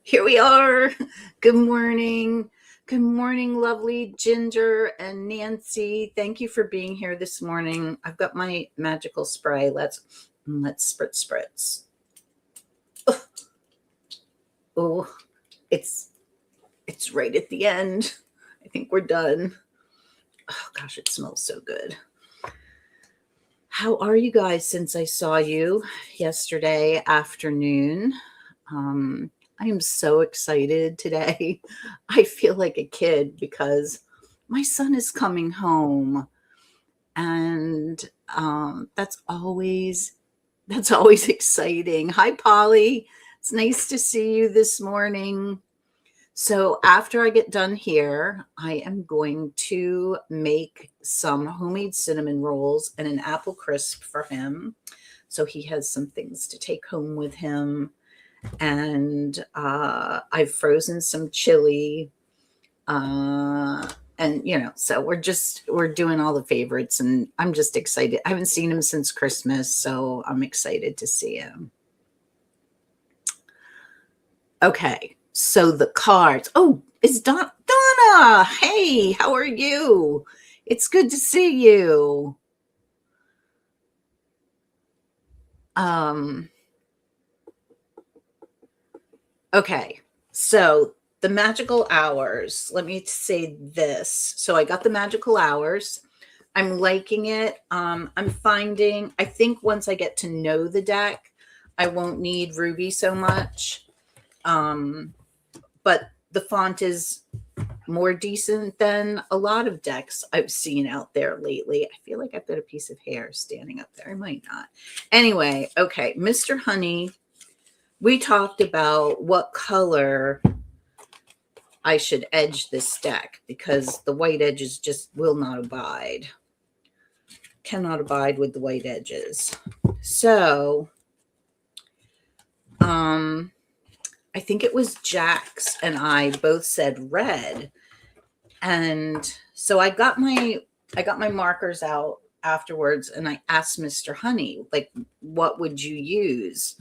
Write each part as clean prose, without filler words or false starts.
Here we are. Good morning. Good morning, lovely Ginger and Nancy. Thank you for being here this morning. I've got my magical spray. Let's spritz. Oh, it's right at the end. I think we're done. Oh gosh, it smells so good. How are you guys since I saw you yesterday afternoon? I am so excited today. I feel like a kid because my son is coming home, and that's always exciting. Hi, Polly. It's nice to see you this morning. So after I get done here, I am going to make some homemade cinnamon rolls and an apple crisp for him. So he has some things to take home with him. And I've frozen some chili. And so we're doing all the favorites, and I'm just excited. I haven't seen him since Christmas, so I'm excited to see him. Okay, so the cards. Oh, it's Donna. Hey, how are you? It's good to see you. Okay, so the magical hours. Let me say this. So I got the magical hours. I'm liking it. I'm finding, I think once I get to know the deck, I won't need Ruby so much. But the font is more decent than a lot of decks I've seen out there lately. I feel like I've got a piece of hair standing up there. I might not. Anyway, okay, Mr. Honey, we talked about what color I should edge this deck because the white edges just will not abide. Cannot abide with the white edges. So, I think it was Jax and I both said red. And so I got my markers out afterwards, and I asked Mr. Honey, like, what would you use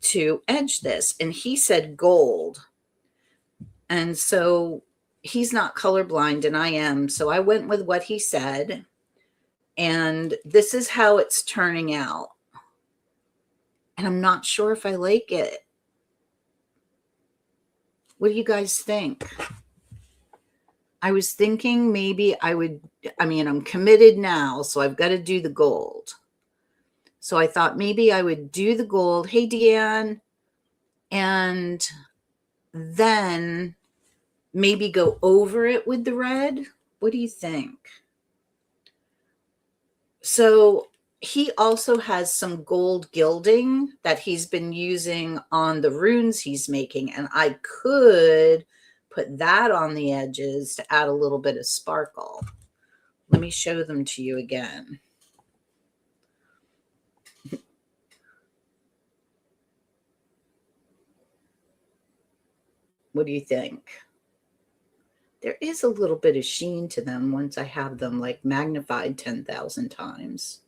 to edge this? And he said gold. And so he's not colorblind and I am. So I went with what he said. And this is how it's turning out. And I'm not sure if I like it. What do you guys think? I was thinking maybe I'm committed now, so I've got to do the gold. So I thought maybe I would do the gold. Hey, Deanne. And then maybe go over it with the red. What do you think? So he also has some gold gilding that he's been using on the runes he's making. And I could put that on the edges to add a little bit of sparkle. Let me show them to you again. What do you think? There is a little bit of sheen to them once I have them like magnified 10,000 times.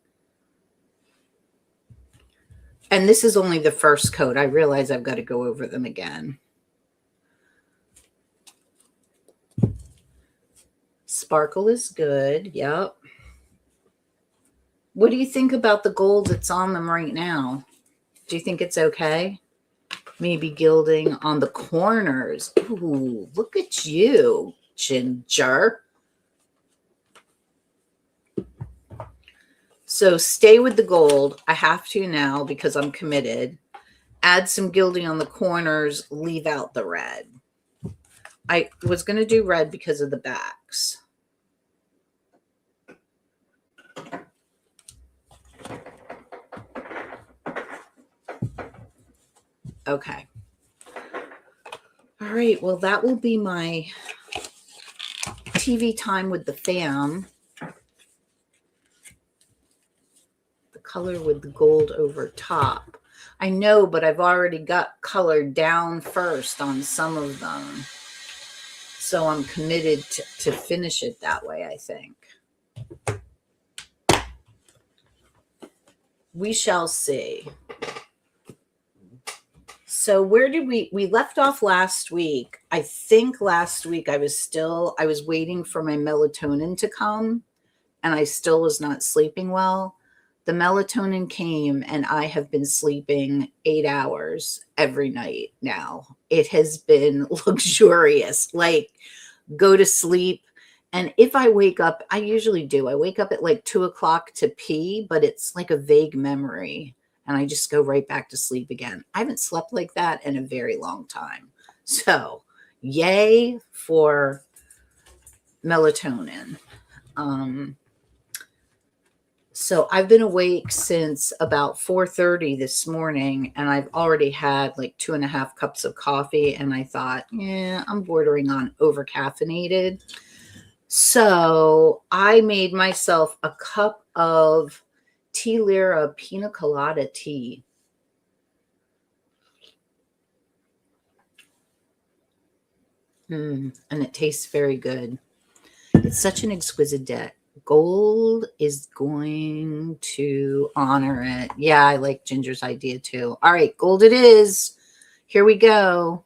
And this is only the first coat. I realize I've got to go over them again. Sparkle is good. Yep. What do you think about the gold that's on them right now? Do you think it's okay? Maybe gilding on the corners. Ooh, look at you, Ginger. So stay with the gold. I have to now because I'm committed. Add some gilding on the corners. Leave out the red. I was going to do red because of the backs. Okay. All right. Well, that will be my TV time with the fam. The color with the gold over top. I know, but I've already got color down first on some of them. So I'm committed to finish it that way, I think. We shall see. So where did we left off last week? I think last week I was waiting for my melatonin to come, and I still was not sleeping well. The melatonin came, and I have been sleeping 8 hours every night now. It has been luxurious. Like, go to sleep. And if I wake up, I usually do. I wake up at like 2 o'clock to pee, but it's like a vague memory. And I just go right back to sleep again. I haven't slept like that in a very long time. So, yay for melatonin. So I've been awake since about 4:30 this morning, and I've already had like 2.5 cups of coffee, and I thought, yeah, I'm bordering on over caffeinated. So I made myself a cup of Tea Lira pina colada tea. And it tastes very good. It's such an exquisite deck. Gold is going to honor it. Yeah, I like Ginger's idea too. All right, gold it is. Here we go.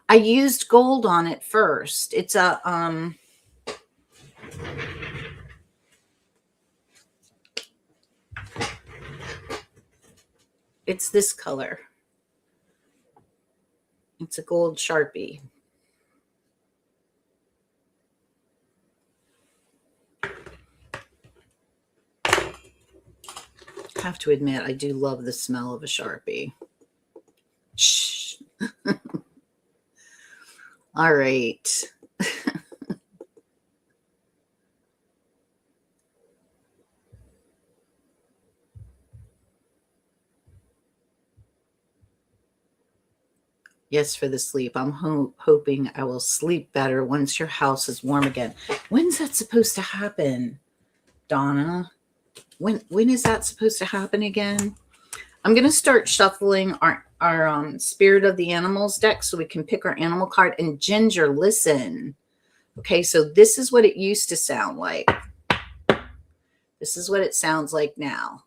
I used gold on it first. It's a it's this color. It's a gold Sharpie. I have to admit, I do love the smell of a Sharpie. Shh. All right. Yes, for the sleep. I'm hoping I will sleep better once your house is warm again. When's that supposed to happen, Donna? When is that supposed to happen again? I'm going to start shuffling our Spirit of the Animals deck so we can pick our animal card. And Ginger, listen. Okay, so this is what it used to sound like. This is what it sounds like now.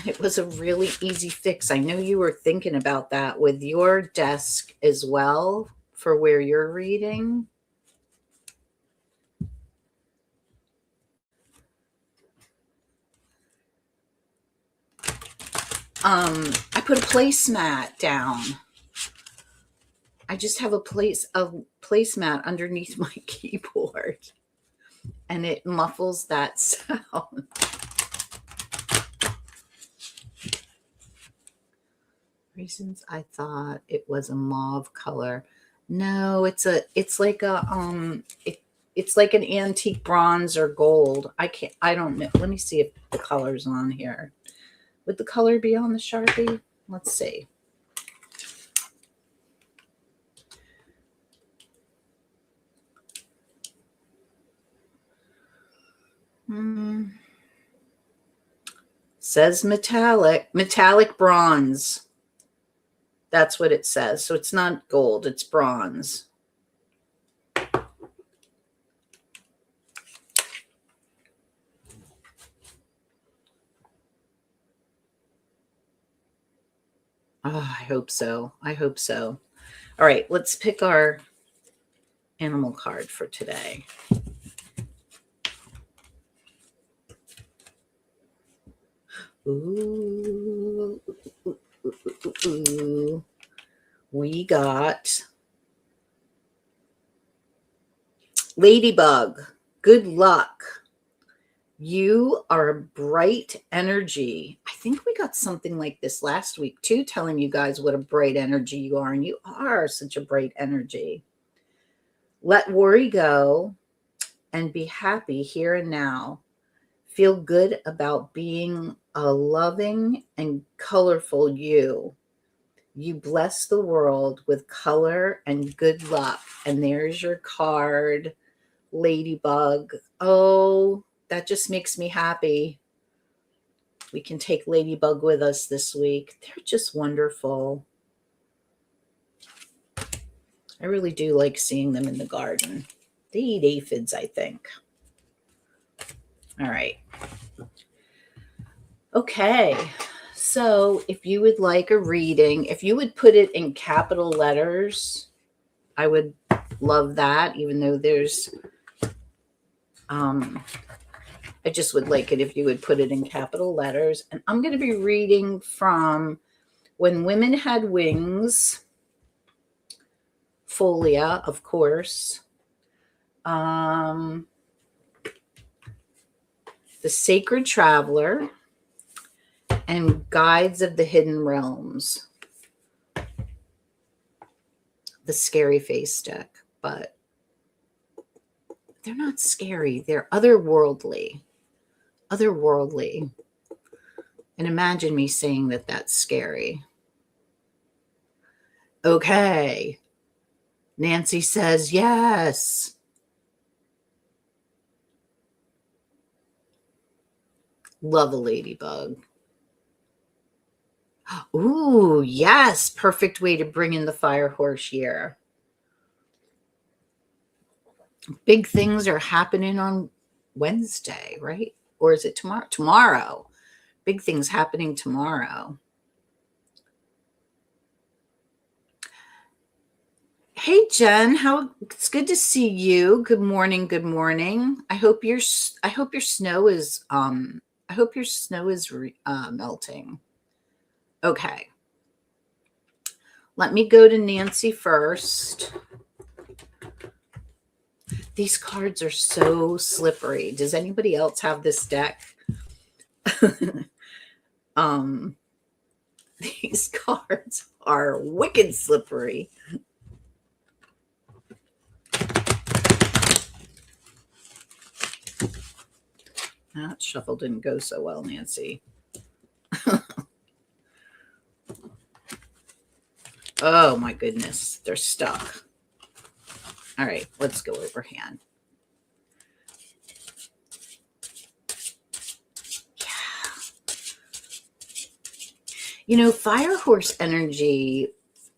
It was a really easy fix. I know you were thinking about that with your desk as well for where you're reading. I put a placemat down. I just have a placemat underneath my keyboard, and it muffles that sound. Reasons I thought it was a mauve color. No, it's like an antique bronze or gold. I don't know. Let me see if the color's on here. Would the color be on the Sharpie? Let's see. Says metallic bronze. That's what it says. So it's not gold, it's bronze. Oh, I hope so. I hope so. All right, let's pick our animal card for today. Ooh. We got Ladybug. Good luck. You are a bright energy. I think we got something like this last week too, telling you guys what a bright energy you are. And you are such a bright energy. Let worry go and be happy here and now. Feel good about being a loving and colorful you. You bless the world with color and good luck. And there's your card, Ladybug. Oh, that just makes me happy. We can take Ladybug with us this week. They're just wonderful. I really do like seeing them in the garden. They eat aphids, I think. All right. Okay. So if you would like a reading, if you would put it in capital letters, I would love that, even though there's, I just would like it if you would put it in capital letters. And I'm going to be reading from When Women Had Wings, Folia, of course. The Sacred Traveler, and Guides of the Hidden Realms. The Scary Face deck, but they're not scary. They're otherworldly. Otherworldly. And imagine me saying that that's scary. Okay. Nancy says yes. Love a ladybug. Ooh, yes. Perfect way to bring in the fire horse year. Big things are happening on Wednesday, right? Or is it tomorrow? Tomorrow. Big things happening tomorrow. Hey Jen, it's good to see you. Good morning. Good morning. I hope your snow is melting. Okay. Let me go to Nancy first. These cards are so slippery. Does anybody else have this deck? These cards are wicked slippery. That shuffle didn't go so well, Nancy. Oh my goodness, they're stuck. All right, let's go overhand. Yeah. You know, fire horse energy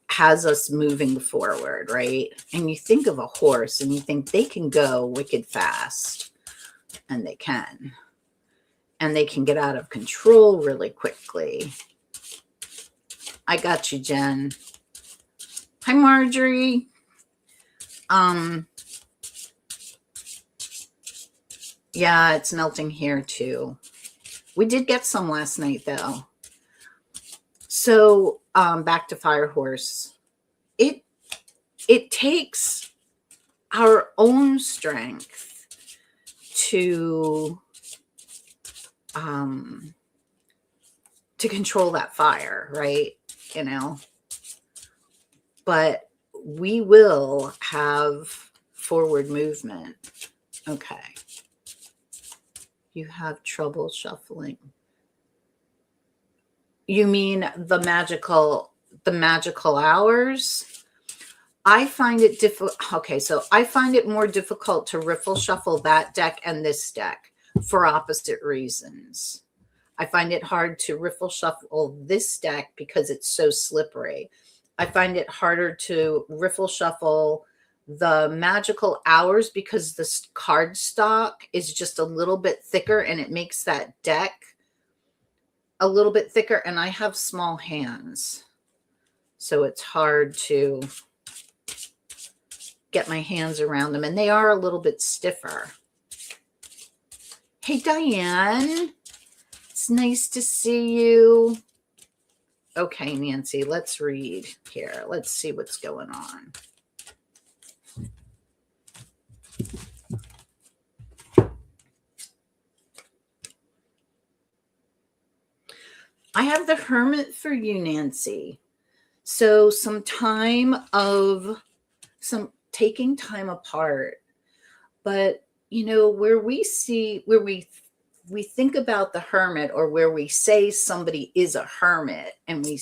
has us moving forward, right? And you think of a horse and you think they can go wicked fast, and they can. And they can get out of control really quickly. I got you, Jen. Hi, Marjorie. Yeah, it's melting here too. We did get some last night though. So back to fire horse. It takes our own strength to control that fire, right? You know, but we will have forward movement. Okay. You have trouble shuffling. You mean the magical hours? I find it difficult. Okay, so I find it more difficult to riffle shuffle that deck and this deck for opposite reasons. I find it hard to riffle shuffle this deck because it's so slippery. I find it harder to riffle shuffle the magical hours because the card stock is just a little bit thicker and it makes that deck a little bit thicker. And I have small hands, so it's hard to get my hands around them, and they are a little bit stiffer. Hey, Diane. It's nice to see you. Okay, Nancy, let's read here. Let's see what's going on. I have the Hermit for you, Nancy. So some taking time apart. But, you know, where we think about the Hermit, or where we say somebody is a hermit, and we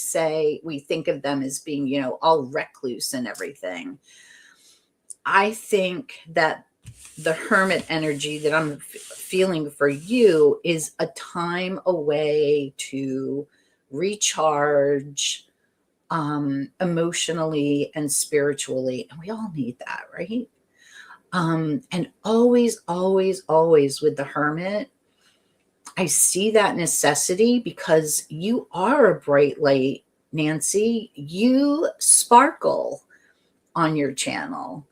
think of them as being, you know, all recluse and everything. I think that the Hermit energy that I'm feeling for you is a time away to recharge emotionally and spiritually. And we all need that, right? And always, always, always with the Hermit, I see that necessity because you are a bright light, Nancy. You sparkle on your channel.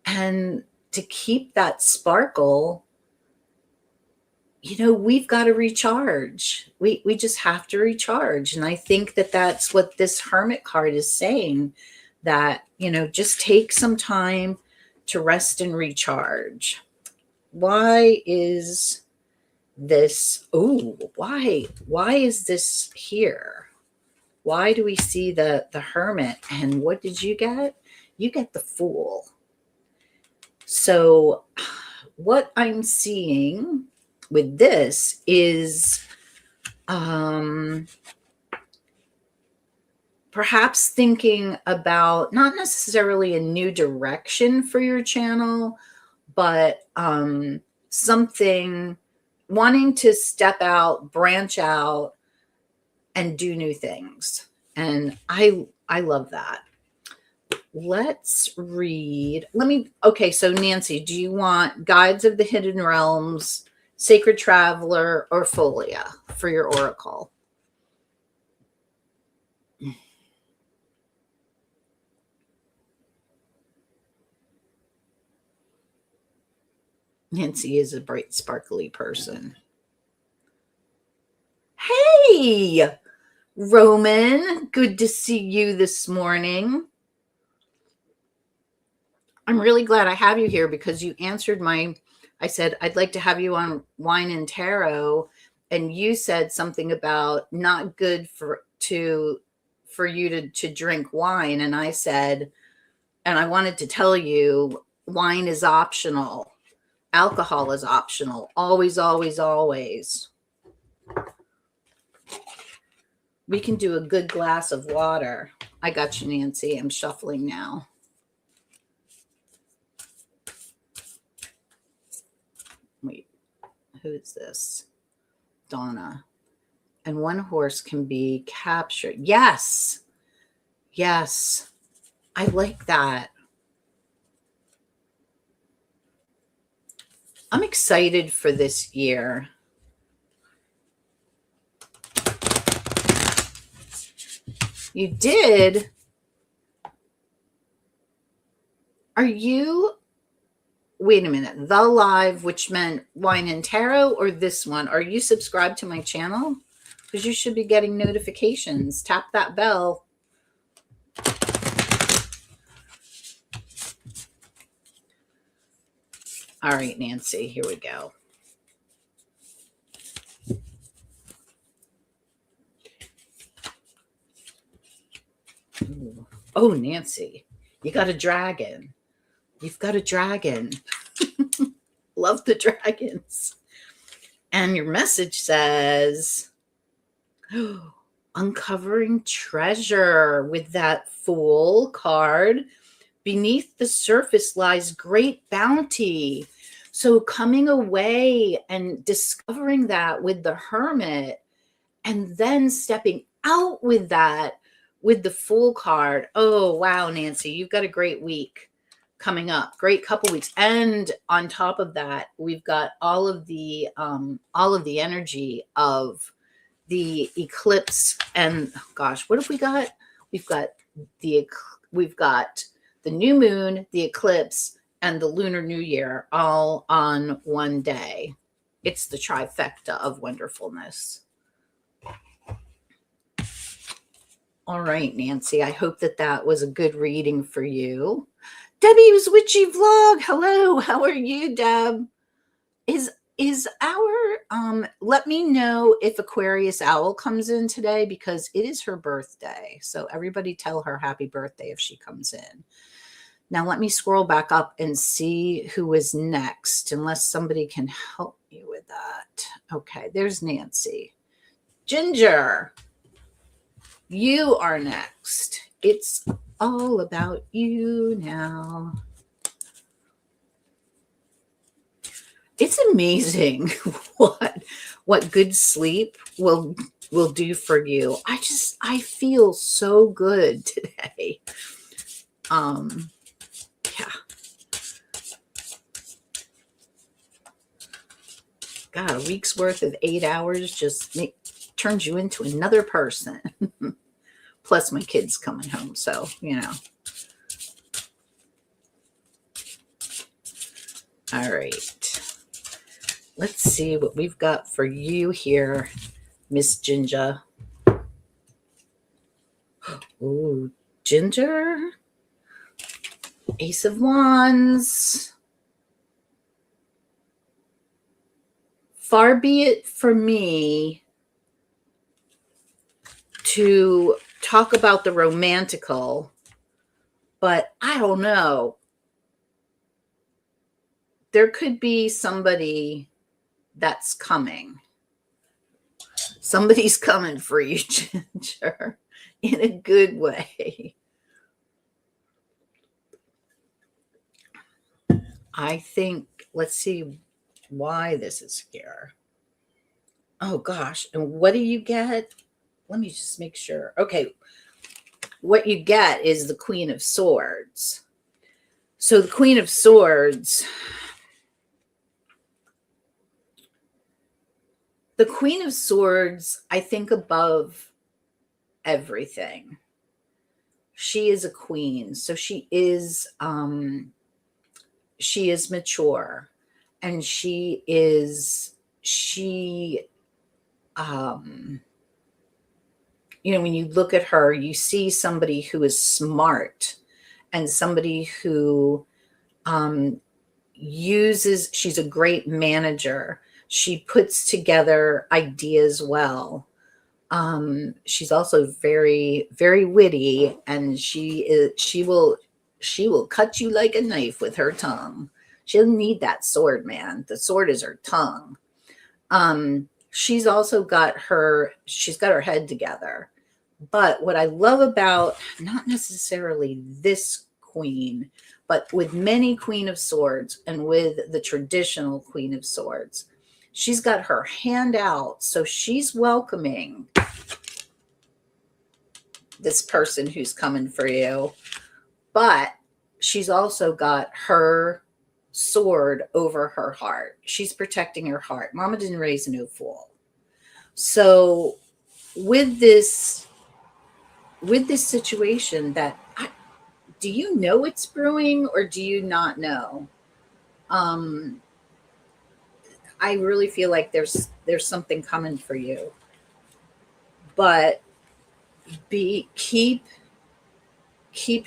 And to keep that sparkle, we've got to recharge. We just have to recharge. And I think that that's what this Hermit card is saying, that, just take some time to rest and recharge. Why is this? Why is this here? Why do we see the Hermit? And what did you get? You get the Fool. So what I'm seeing with this is perhaps thinking about not necessarily a new direction for your channel, but something, wanting to step out, branch out, and do new things. And I love that. Let's read. Okay, so Nancy, do you want Guides of the Hidden Realms, Sacred Traveler, or Folia for your oracle? Nancy is a bright, sparkly person. Hey, Roman, good to see you this morning. I'm really glad I have you here because you answered I said, I'd like to have you on Wine and Tarot. And you said something about not good for you to drink wine. And I said, and I wanted to tell you, wine is optional. Alcohol is optional. Always, always, always. We can do a good glass of water. I got you, Nancy. I'm shuffling now. Wait, who's this? Donna. And one horse can be captured. Yes. Yes. I like that. I'm excited for this year. You did? Are you... Wait a minute. The Live, which meant Wine and Tarot, or this one? Are you subscribed to my channel? Because you should be getting notifications. Tap that bell. All right, Nancy, here we go. Ooh. Oh, Nancy, you got a dragon. You've got a dragon. Love the dragons. And your message says, uncovering treasure with that Fool card. Beneath the surface lies great bounty. So coming away and discovering that with the Hermit, and then stepping out with that, with the Fool card. Oh, wow, Nancy, you've got a great week coming up. Great couple weeks. And on top of that, we've got all of the energy of the eclipse. And gosh, what have we got? We've got the new moon, the eclipse, and the Lunar New Year all on one day. It's the trifecta of wonderfulness. All right, Nancy, I hope that was a good reading for you. Debbie's Witchy Vlog. Hello, how are you, Deb? Is our let me know if Aquarius Owl comes in today, because it is her birthday. So everybody tell her happy birthday if she comes in. Now let me scroll back up and see who is next, unless somebody can help me with that. Okay, there's Nancy. Ginger, you are next. It's all about you now. It's amazing what good sleep will do for you. I feel so good today. Yeah. God, a week's worth of 8 hours just turns you into another person. Plus my kids coming home. So, All right. Let's see what we've got for you here, Miss Ginger. Ooh, Ginger. Ace of Wands. Far be it for me to talk about the romantical, but I don't know. There could be somebody that's coming. Somebody's coming for you, Ginger, in a good way. I think, let's see why this is here. Oh, gosh. And what do you get? Let me just make sure. Okay. What you get is the Queen of Swords. So the Queen of Swords, I think above everything. She is a queen. So she is mature, and when you look at her, you see somebody who is smart and somebody who she's a great manager. She puts together ideas well. She's also very, very witty, and she will cut you like a knife with her tongue. She'll need that sword, man. The sword is her tongue. She's also got her head together. But what I love about not necessarily this queen, but with many Queen of Swords and with the traditional Queen of Swords, she's got her hand out. So she's welcoming this person who's coming for you. But she's also got her sword over her heart. She's protecting her heart. Mama didn't raise no fool. So with this situation do you know it's brewing or do you not know? I really feel like there's something coming for you. But keep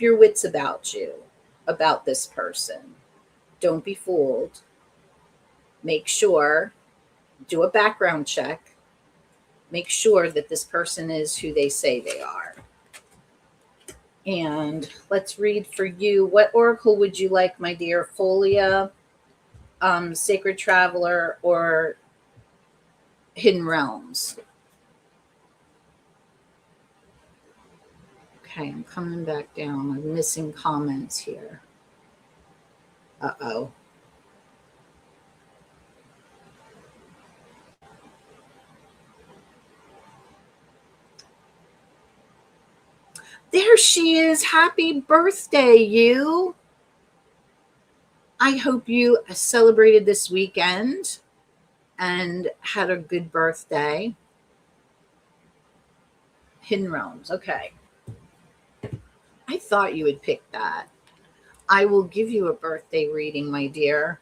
your wits about you, about this person. Don't be fooled. Make sure, do a background check. Make sure that this person is who they say they are. And let's read for you. What oracle would you like, my dear? Folia, Sacred Traveler, or Hidden Realms? Okay, I'm coming back down. I'm missing comments here. Uh-oh. There she is. Happy birthday, you. I hope you celebrated this weekend and had a good birthday. Hidden Realms. Okay. I thought you would pick that. I will give you a birthday reading, my dear.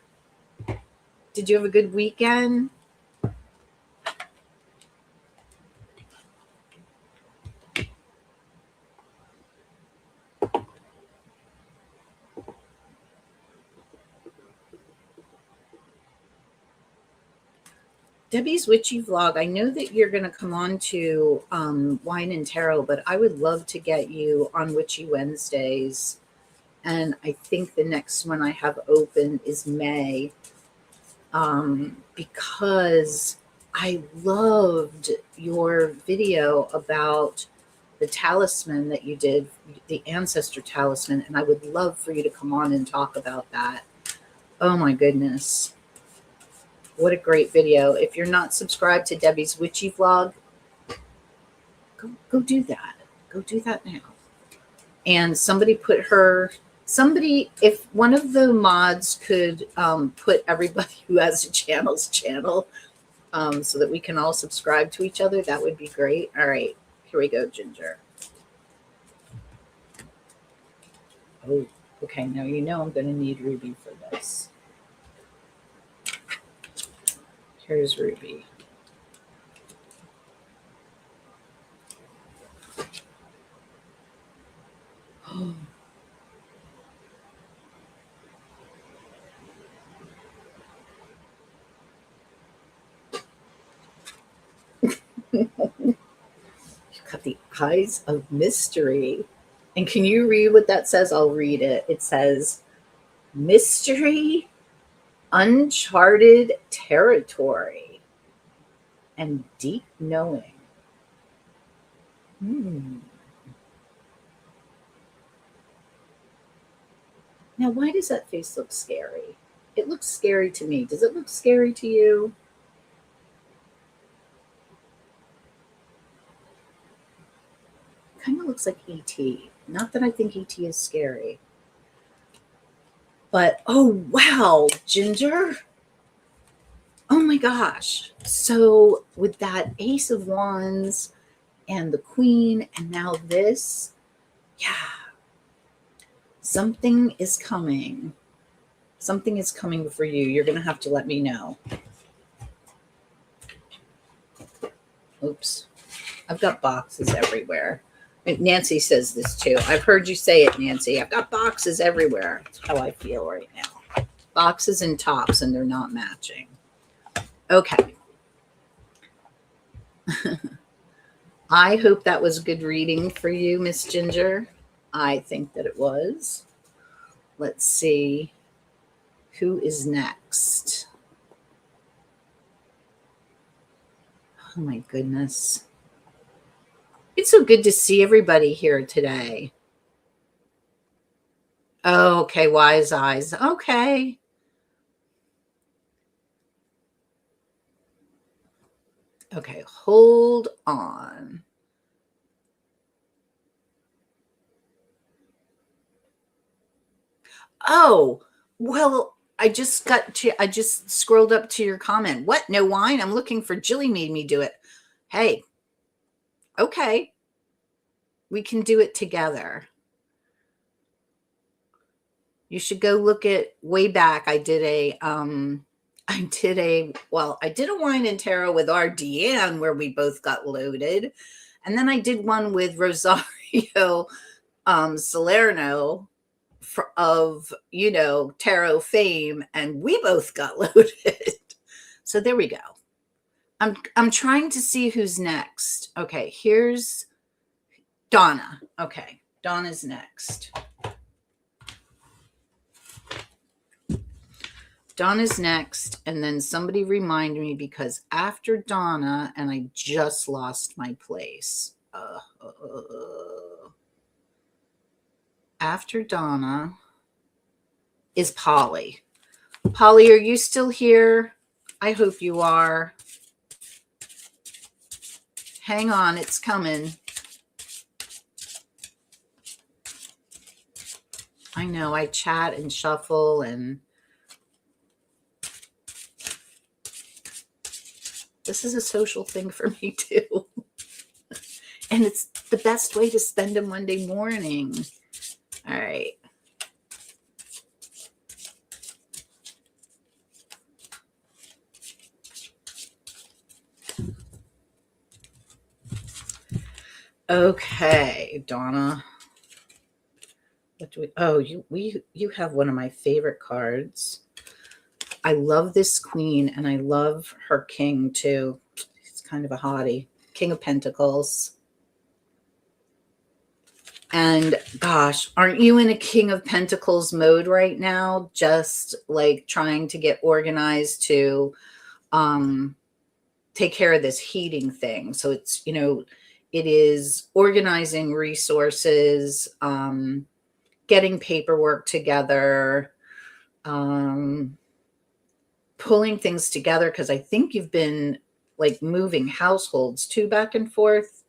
Did you have a good weekend? Debbie's Witchy Vlog, I know that you're going to come on to Wine and Tarot, but I would love to get you on Witchy Wednesdays. And I think the next one I have open is May, because I loved your video about the talisman that you did, the ancestor talisman, and I would love for you to come on and talk about that. Oh my goodness. What a great video. If you're not subscribed to Debbie's Witchy Vlog, go do that. Go do that now. And if one of the mods could put everybody who has a channel, so that we can all subscribe to each other. That would be great. All right, here we go, Ginger. Oh, okay. Now you know I'm going to need Ruby for this. Here's Ruby. You've got the eyes of mystery. And can you read what that says? I'll read it. It says, mystery, uncharted territory, and deep knowing. Now, why does that face look scary? It looks scary to me. Does it look scary to you? Kind of looks like E.T. Not that I think E.T. is scary. But, oh, wow, Ginger. Oh my gosh. So with that Ace of Wands and the Queen and now this, yeah, something is coming. Something is coming for you. You're going to have to let me know. Oops. I've got boxes everywhere. Nancy says this too. I've heard you say it, Nancy. I've got boxes everywhere. That's how I feel right now. Boxes and tops, and they're not matching. Okay. I hope that was good reading for you, Miss Ginger. I think that it was. Let's see who is next. Oh my goodness. It's so good to see everybody here today. Oh, okay, wise eyes. Okay. Okay, hold on. Oh, well, I just scrolled up to your comment. What? No wine? I'm looking for Jilly made me do it. Hey. Okay. We can do it together. You should go look at way back. I did a wine and tarot with our Deanne where we both got loaded. And then I did one with Rosario Salerno of, tarot fame, and we both got loaded. So there we go. I'm trying to see who's next. Okay, here's Donna. Okay, Donna's next. Donna's next, and then somebody remind me, because after Donna, and I just lost my place. After Donna is Polly. Polly, are you still here? I hope you are. Hang on, it's coming. I know, I chat and shuffle, and this is a social thing for me too. And it's the best way to spend a Monday morning. All right. Okay, Donna. What do we? Oh, you have one of my favorite cards. I love this queen, and I love her king too. It's kind of a hottie. King of Pentacles. And gosh, aren't you in a King of Pentacles mode right now? Just like trying to get organized to take care of this heating thing. So it's, it is organizing resources, getting paperwork together, pulling things together, because I think you've been like moving households too back and forth.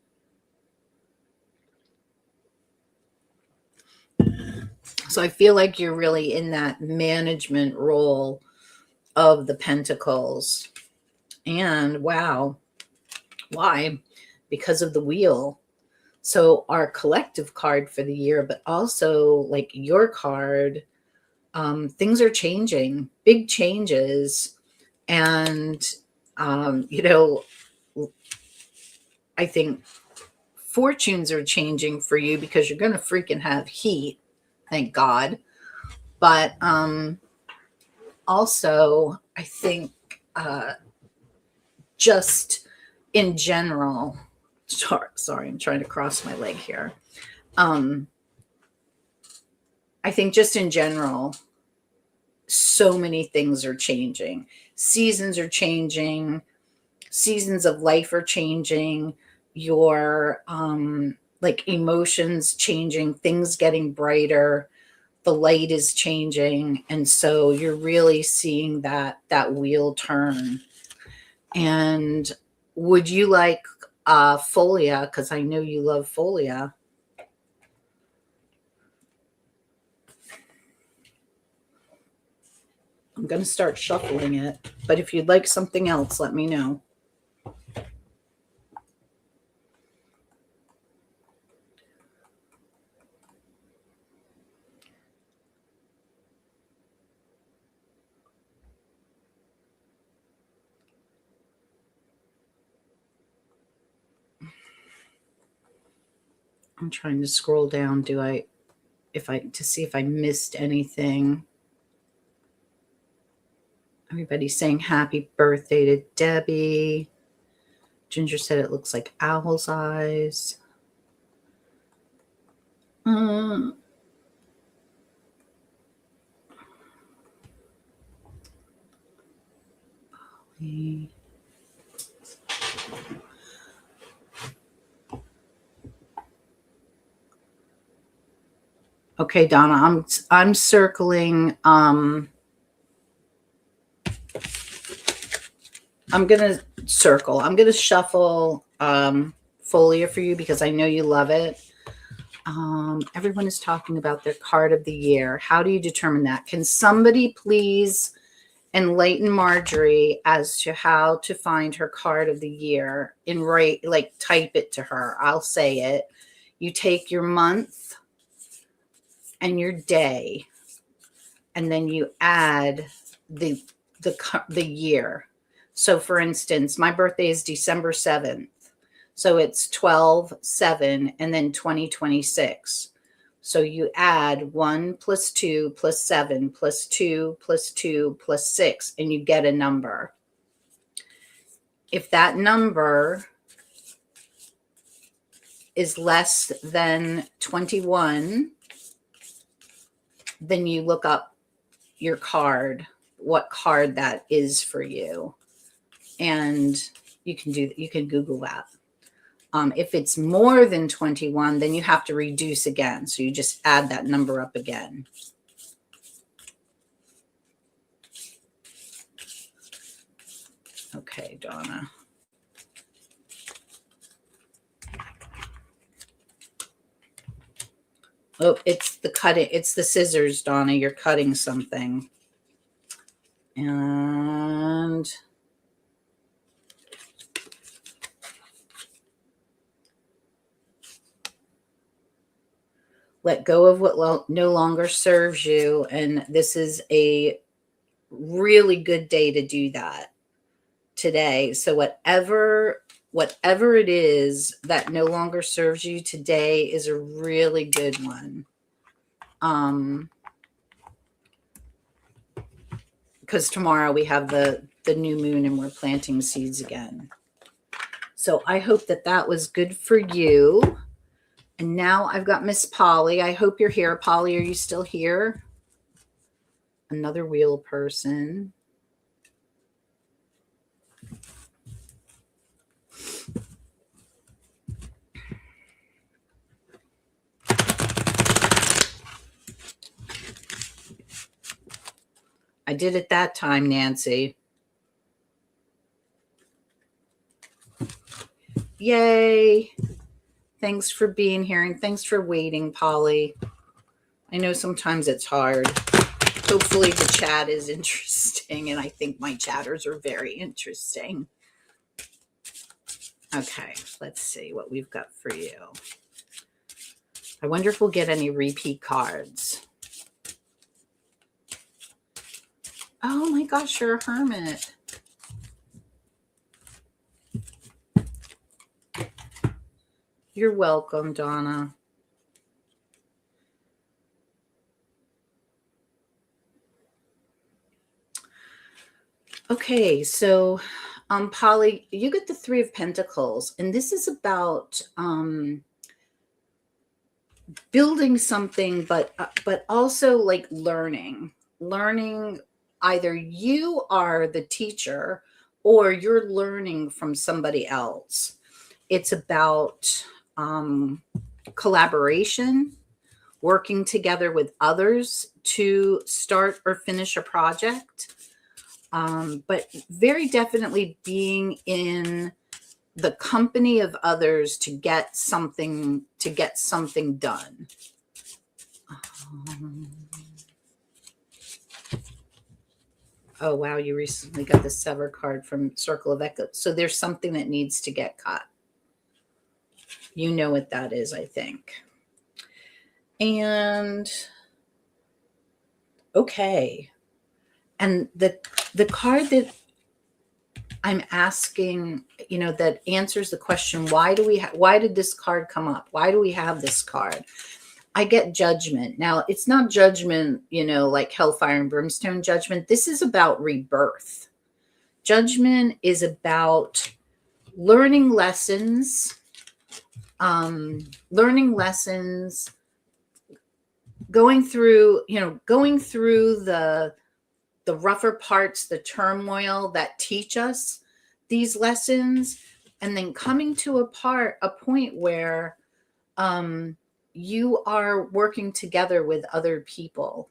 So I feel like you're really in that management role of the Pentacles. And wow, why? Because of the wheel. So our collective card for the year, but also like your card, things are changing, big changes. And, I think fortunes are changing for you because you're going to freaking have heat. Thank God. But also, I think just in general, sorry, I'm trying to cross my leg here. I think just in general, so many things are changing. Seasons are changing. Seasons of life are changing. Your like emotions changing, things getting brighter, the light is changing, and so you're really seeing that wheel turn. And would you like folia? Because I know you love folia. I'm going to start shuffling it, but if you'd like something else, let me know. I'm trying to scroll down. To see if I missed anything. Everybody's saying happy birthday to Debbie. Ginger said it looks like owl's eyes. Okay, Donna, I'm circling. I'm gonna circle. I'm gonna shuffle folia for you because I know you love it. Everyone is talking about their card of the year. How do you determine that? Can somebody please enlighten Marjorie as to how to find her card of the year and type it to her? I'll say it. You take your month and your day, and then you add the year. So for instance, my birthday is December 7th. So it's 12/7 and then 2026. So you add 1 plus 2 plus 7 plus 2 plus 2 plus 6, and you get a number. If that number is less than 21, then you look up your card, what card that is for you. And you can Google that. If it's more than 21, then you have to reduce again. So you just add that number up again. Okay, Donna. Oh, it's the scissors, Donna. You're cutting something. And let go of what no longer serves you. And this is a really good day to do that today. So whatever it is that no longer serves you today is a really good one. Because tomorrow we have the new moon and we're planting seeds again. So I hope that was good for you. And now I've got Miss Polly. I hope you're here. Polly, are you still here? Another wheel person. I did it that time, Nancy. Yay. Thanks for being here and thanks for waiting, Polly. I know sometimes it's hard. hopefully the chat is interesting, and I think my chatters are very interesting. Okay, let's see what we've got for you. I wonder if we'll get any repeat cards. Oh my gosh, you're a hermit. You're welcome, Donna. Okay, so Polly, you get the Three of Pentacles, and this is about building something, but also like learning. Either you are the teacher or you're learning from somebody else. It's about collaboration, working together with others to start or finish a project. But very definitely being in the company of others to get something done. Oh wow, you recently got the Sever card from Circle of Echoes. So there's something that needs to get cut. You know what that is, I think. And okay. And the card that I'm asking, that answers the question, why did this card come up? Why do we have this card? I get Judgment. Now, it's not judgment, like hellfire and brimstone judgment. This is about rebirth. Judgment is about learning lessons, going through the rougher parts, the turmoil that teach us these lessons, and then coming to a point where you are working together with other people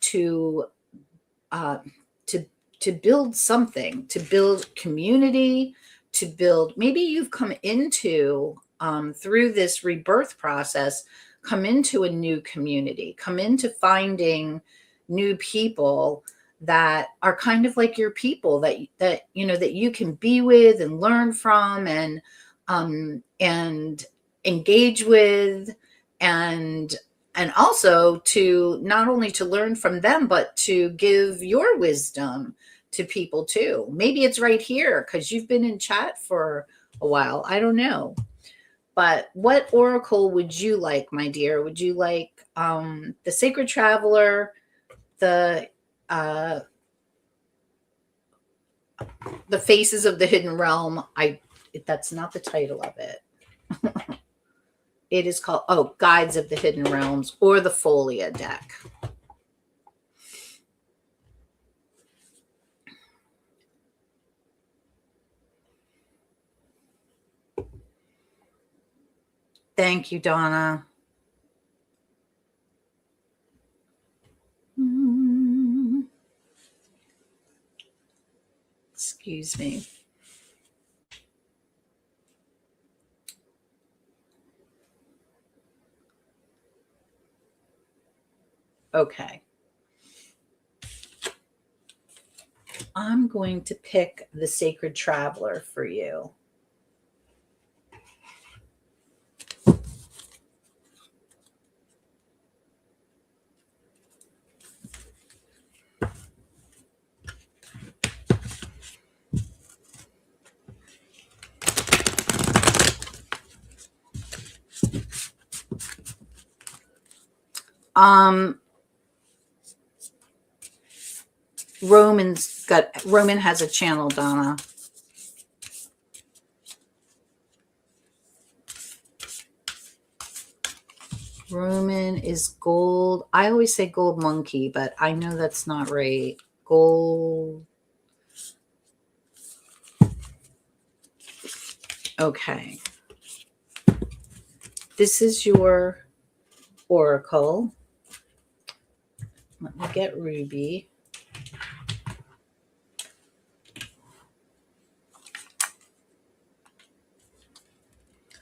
to build something, to build community, to build. Maybe you've come into through this rebirth process, come into a new community, come into finding new people that are kind of like your people that you can be with and learn from and engage with, and also to not only to learn from them, but to give your wisdom to people too. Maybe it's right here because you've been in chat for a while. I don't know. But what oracle would you like, my dear? Would you like the Sacred Traveler, the Faces of the Hidden Realm? That's not the title of it. It is called Guides of the Hidden Realms, or the Folia deck. Thank you, Donna. Excuse me. Okay. I'm going to pick the Sacred Traveler for you. Roman has a channel, Donna. Roman is gold. I always say gold monkey, but I know that's not right. Gold. Okay. This is your oracle. Let me get Ruby.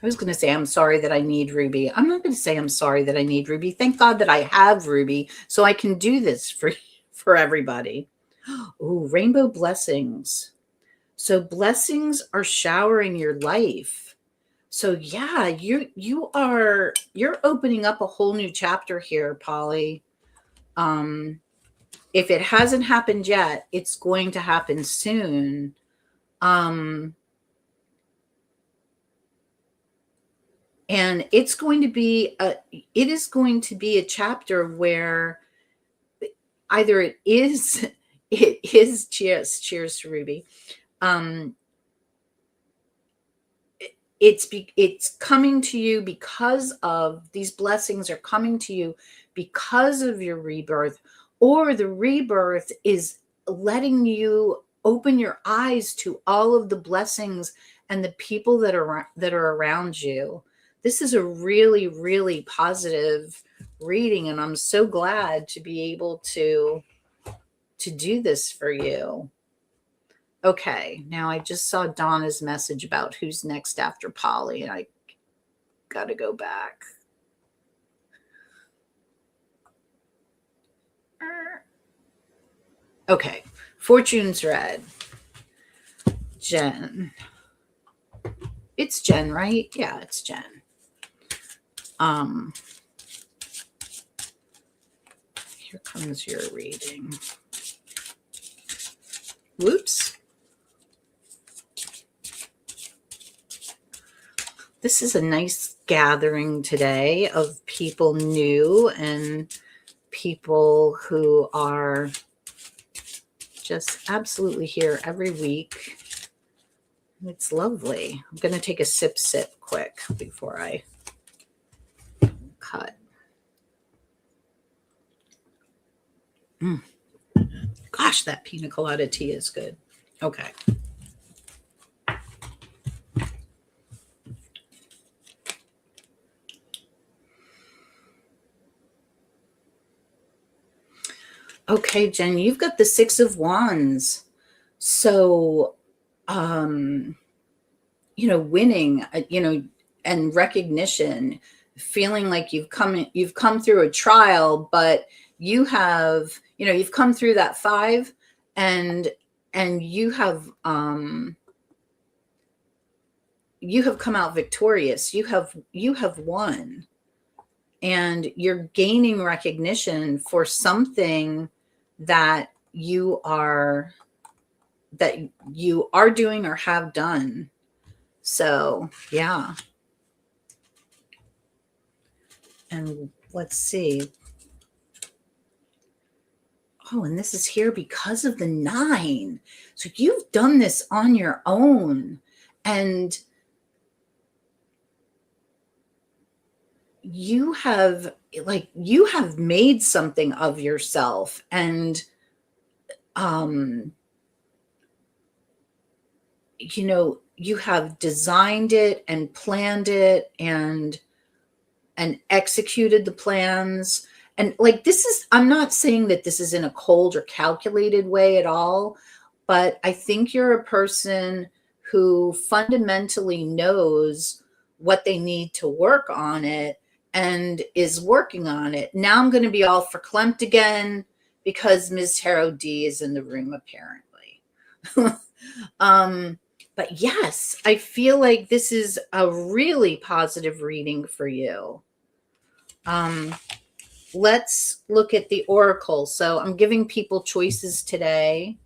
I was going to say, I'm sorry that I need Ruby. I'm not going to say I'm sorry that I need Ruby. Thank God that I have Ruby so I can do this for everybody. Ooh, rainbow blessings. So blessings are showering your life. So yeah, you're opening up a whole new chapter here, Polly. If it hasn't happened yet, it's going to happen soon. And it is going to be a chapter where either it is cheers to Ruby. It's coming to you because of these blessings are coming to you because of your rebirth, or the rebirth is letting you open your eyes to all of the blessings and the people that are around you. This is a really, really positive reading, and I'm so glad to be able to do this for you. Okay, now I just saw Donna's message about who's next after Polly, and I got to go back. Okay, Fortune's Red. Jen. It's Jen, right? Yeah, it's Jen. Here comes your reading. Whoops. This is a nice gathering today of people new and people who are just absolutely here every week. It's lovely. I'm going to take a sip quick before I cut. Gosh, that pina colada tea is good. Okay. Okay, Jen, you've got the Six of Wands. So, winning, and recognition, feeling like you've come through a trial, but you've come through that 5 and you have come out victorious. You have won, and you're gaining recognition for something that you are doing or have done. So, yeah. And let's see. Oh, and this is here because of the 9. So you've done this on your own, and you have made something of yourself, and you have designed it and planned it and executed the plans. And I'm not saying that this is in a cold or calculated way at all, but I think you're a person who fundamentally knows what they need to work on it and is working on it. Now I'm going to be all verklempt again because Ms. Tarot D is in the room, apparently. But yes, I feel like this is a really positive reading for you. Let's look at the oracle. So I'm giving people choices today,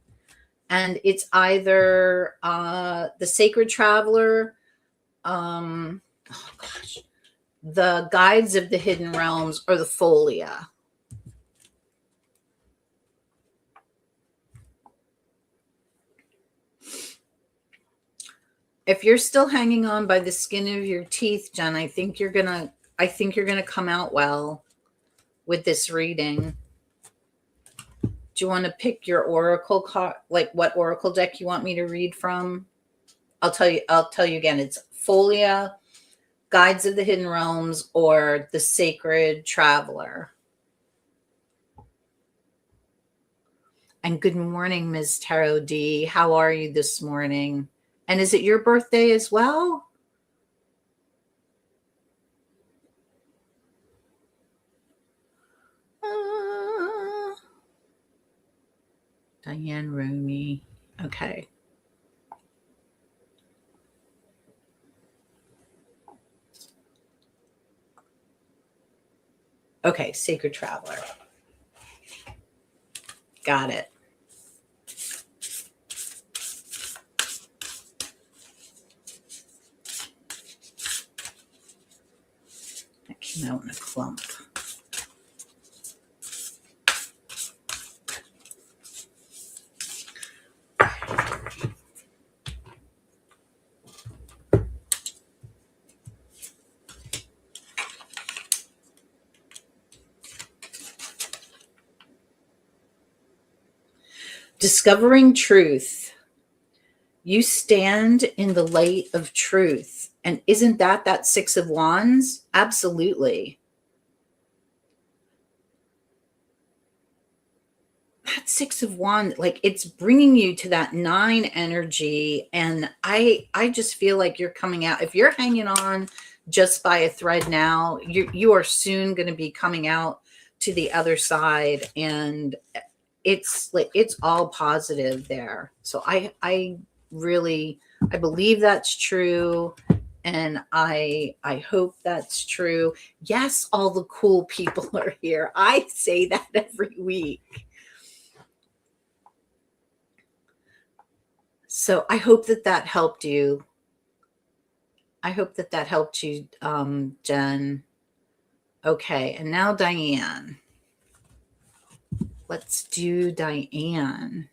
and it's either the Sacred Traveler, the Guides of the Hidden Realms, or the Folia. If you're still hanging on by the skin of your teeth, Jen, I think you're gonna come out well with this reading. Do you want to pick your oracle card, like what oracle deck you want me to read from? I'll tell you again. It's Folia, Guides of the Hidden Realms, or the Sacred Traveler. And good morning, Ms. Tarot D. How are you this morning? And is it your birthday as well? Diane Rooney. Okay. Okay, Sacred Traveler. Got it. That came out in a clump. Discovering truth. You stand in the light of truth. And isn't that Six of Wands? Absolutely. That Six of Wands, like, it's bringing you to that 9 energy. And I just feel like you're coming out. If you're hanging on just by a thread now, you are soon going to be coming out to the other side. And it's like, it's all positive there. So I really, I believe that's true. And I hope that's true. Yes, all the cool people are here. I say that every week. So I hope that helped you. I hope that helped you, Jen. Okay, and now Diane. Let's do Diane.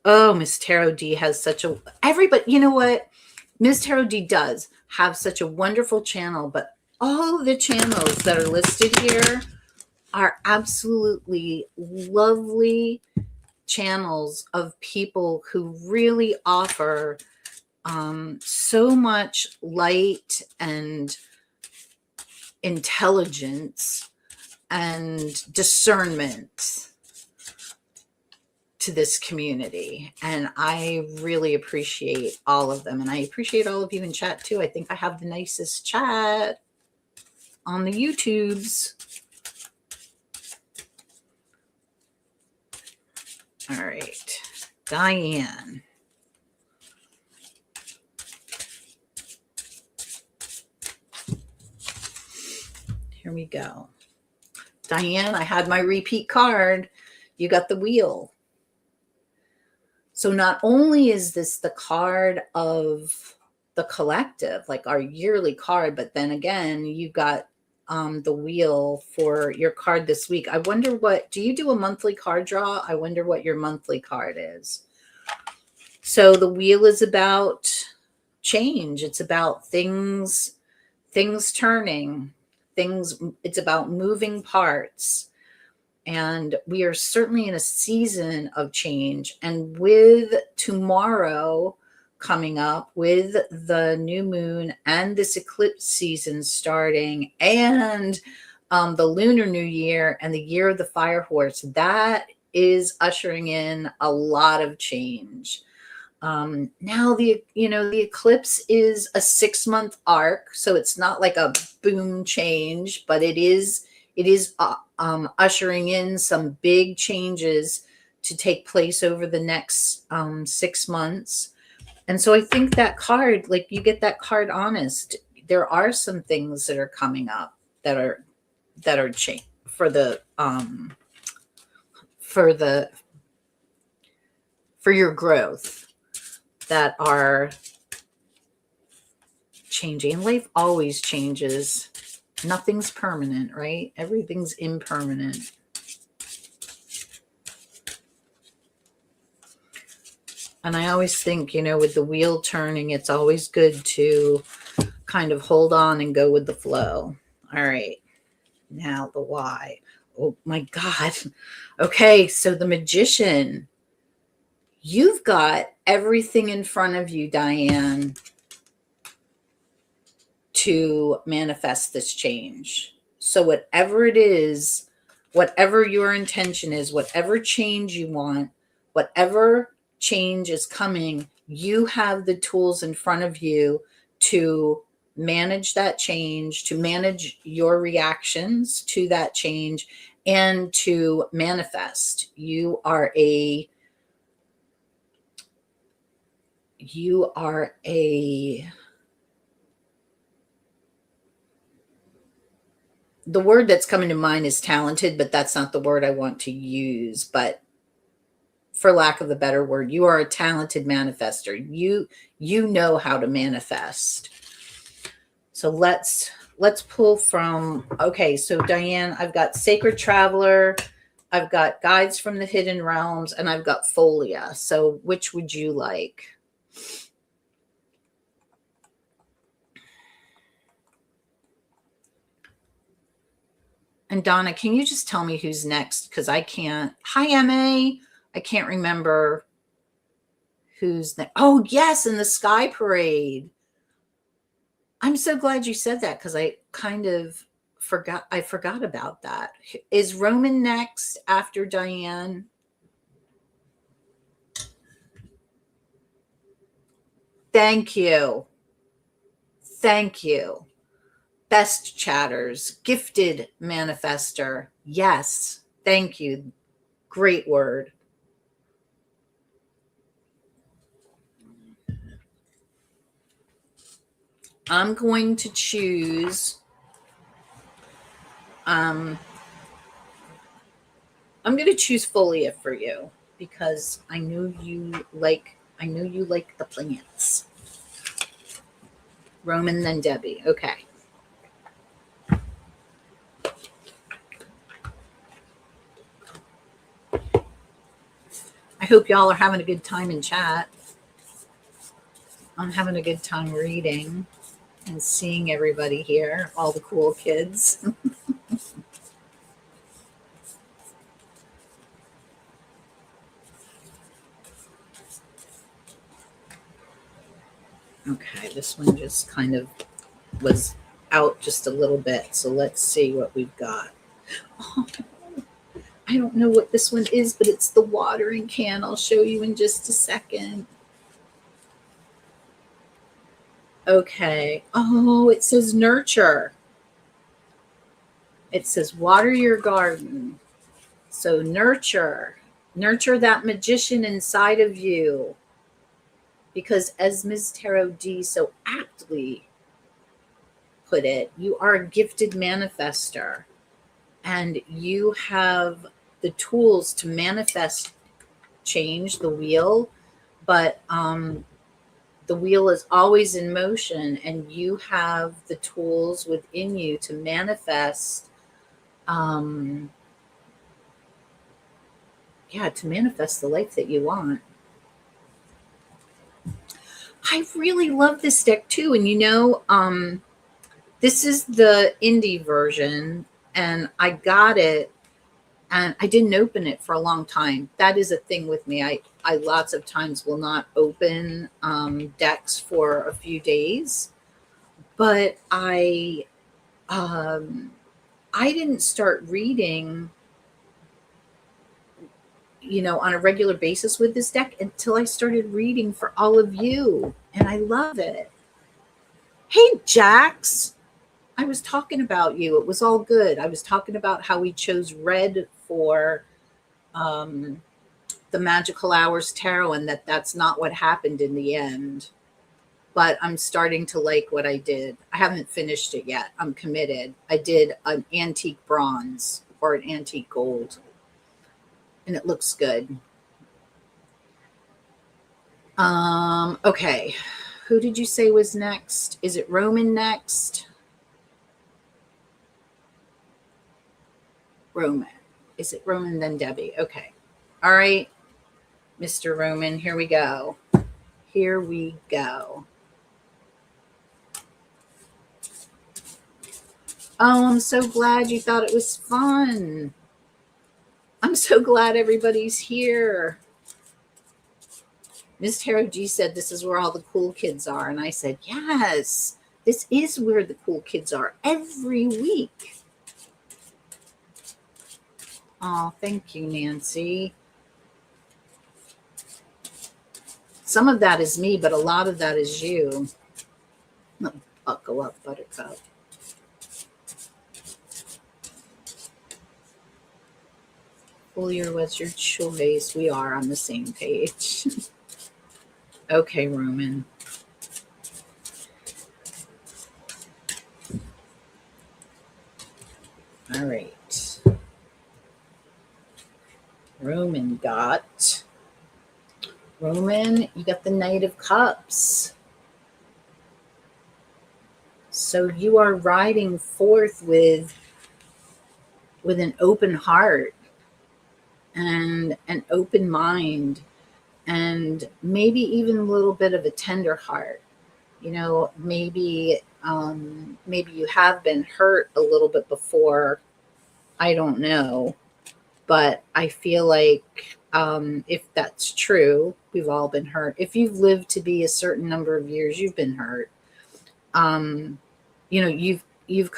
Oh, Miss Tarot D has such a, everybody, you know what? Miss Tarot D does have such a wonderful channel, but all the channels that are listed here are absolutely lovely channels of people who really offer so much light and intelligence and discernment to this community. And I really appreciate all of them. And I appreciate all of you in chat too. I think I have the nicest chat on the YouTubes. All right, Diane. Here we go. Diane, I had my repeat card. You got the wheel. So not only is this the card of the collective, like our yearly card, but then again, you got the wheel for your card this week. I wonder do you do a monthly card draw? I wonder what your monthly card is. So the wheel is about change. It's about things turning, it's about moving parts. And we are certainly in a season of change. And with tomorrow coming up, with the new moon and this eclipse season starting, and the Lunar New Year and the year of the fire horse, that is ushering in a lot of change. Now the eclipse is a 6-month arc, so it's not like a boom change, but it is ushering in some big changes to take place over the next 6 months. And so I think that card, like, you get that card honest. There are some things that are coming up that are change for your growth, that are changing. Life always changes. Nothing's permanent, right? Everything's impermanent. And I always think, with the wheel turning, it's always good to kind of hold on and go with the flow. All right. Now the why. Oh my God. Okay. So the Magician. You've got everything in front of you, Diane, to manifest this change. So whatever it is, whatever your intention is, whatever change you want, whatever change is coming, you have the tools in front of you to manage that change, to manage your reactions to that change, and to manifest. The word that's coming to mind is talented, but that's not the word I want to use. But for lack of a better word, you are a talented manifester. You know how to manifest. So let's pull from, okay, so Diane, I've got Sacred Traveler, I've got Guides from the Hidden Realms, and I've got Folia. So which would you like? And Donna, can you just tell me who's next? Because I can't. Hi, MA. I can't remember who's next. Oh, yes, in the Sky Parade. I'm so glad you said that because I kind of forgot. I forgot about that. Is Roman next after Diane? Thank you. Thank you. Best chatters, gifted manifester. Yes. Thank you. Great word. I'm going to choose. I'm going to choose Folia for you because I know you like the plants. Roman, then Debbie. Okay. I hope y'all are having a good time in chat. I'm having a good time reading and seeing everybody here, all the cool kids. Okay, this one just kind of was out just a little bit. So let's see what we've got. Oh, I don't know what this one is, but it's the watering can. I'll show you in just a second. Okay. Oh, it says nurture. It says water your garden. So nurture that magician inside of you. Because as Ms. Tarot D so aptly put it, you are a gifted manifester and you have the tools to manifest change, the wheel, but the wheel is always in motion and you have the tools within you to manifest to manifest the life that you want. I really love this deck too. And this is the indie version and I got it and I didn't open it for a long time. That is a thing with me. I lots of times will not open decks for a few days, but I didn't start reading, on a regular basis with this deck until I started reading for all of you. And I love it. Hey, Jax, I was talking about you. It was all good. I was talking about how we chose red for the Magical Hours Tarot and that's not what happened in the end. But I'm starting to like what I did. I haven't finished it yet. I'm committed. I did an antique bronze or an antique gold. And it looks good. Okay. Who did you say was next? Is it Roman next? Roman. Is it Roman then Debbie? Okay. All right. Mr. Roman, here we go. Here we go. Oh, I'm so glad you thought it was fun. I'm so glad everybody's here. Ms. Tarot G said this is where all the cool kids are. And I said, yes, this is where the cool kids are every week. Oh, thank you, Nancy. Some of that is me, but a lot of that is you. Buckle up, Buttercup. Foliar was your choice. We are on the same page. Okay, Roman. All right. Roman, you got the Knight of Cups. So you are riding forth with an open heart and an open mind, and maybe even a little bit of a tender heart. You know, maybe you have been hurt a little bit before. I don't know, but I feel like if that's true, we've all been hurt. If you've lived to be a certain number of years, you've been hurt. You know, you've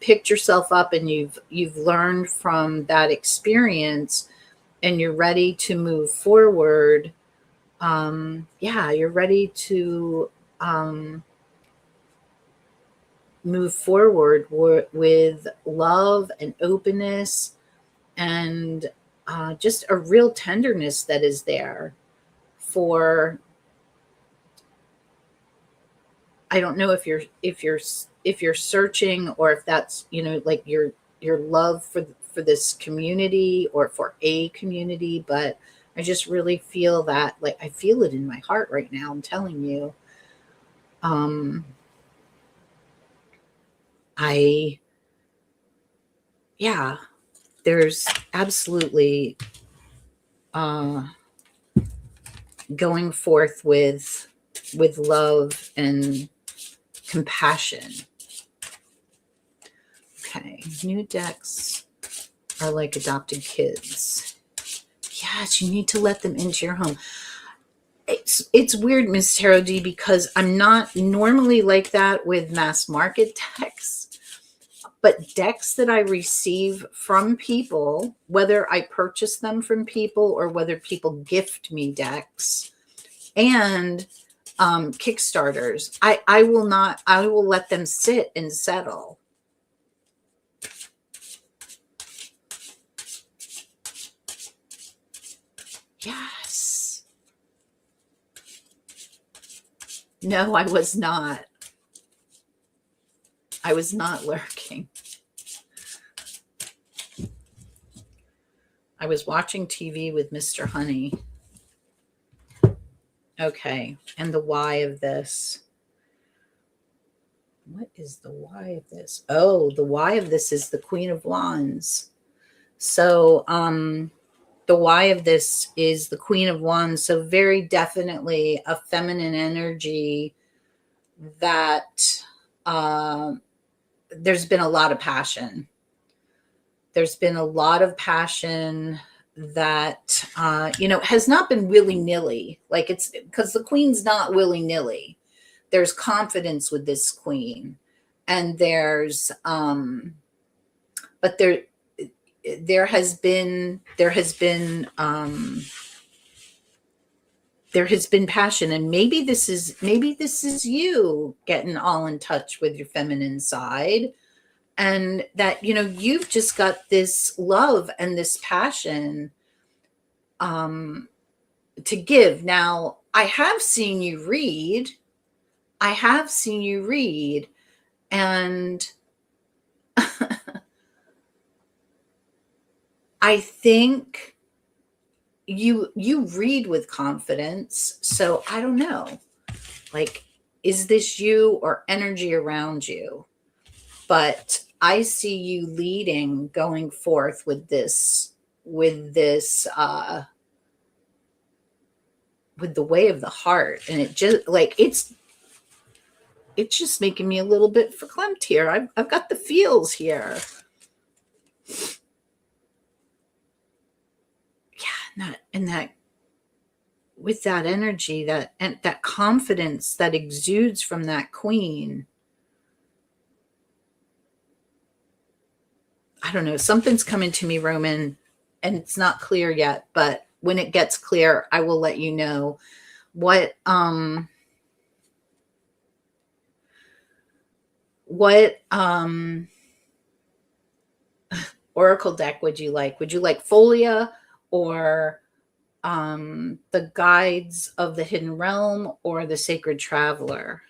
picked yourself up, and you've learned from that experience, and you're ready to move forward. You're ready to move forward with love and openness, and just a real tenderness that is there for. I don't know if you're searching, or if that's, you know, like your love for this community or for a community, but I just really feel that, like, I feel it in my heart right now. I'm telling you. There's absolutely going forth with love and compassion. Okay, new decks are like adopted kids. Yes, you need to let them into your home. It's weird, Miss Tarot D, because I'm not normally like that with mass market decks. But decks that I receive from people, whether I purchase them from people or whether people gift me decks, and Kickstarters, I will let them sit and settle. Yes. No, I was not. I was not lurking. I was watching TV with Mr. Honey. Okay, and the why of this. What is the why of this? Oh, the why of this is the Queen of Wands. So, the why of this is the Queen of Wands. So very definitely a feminine energy that there's been a lot of passion. There's been a lot of passion that, has not been willy-nilly. Like, it's because the Queen's not willy-nilly. There's confidence with this Queen. And there's, but there has been passion, and maybe this is you getting all in touch with your feminine side, and that, you've just got this love and this passion to give. Now, I have seen you read, and I think you read with confidence. So I don't know, like, is this you or energy around you? But I see you leading, going forth with this with the way of the heart. And it just, like, it's just making me a little bit verklempt here. I've got the feels here. Yeah, and that with that energy, that confidence that exudes from that Queen. I don't know, something's coming to me, Roman, and it's not clear yet, but when it gets clear, I will let you know what oracle deck would you like? Would you like Folia or the Guides of the Hidden Realm or the Sacred Traveler?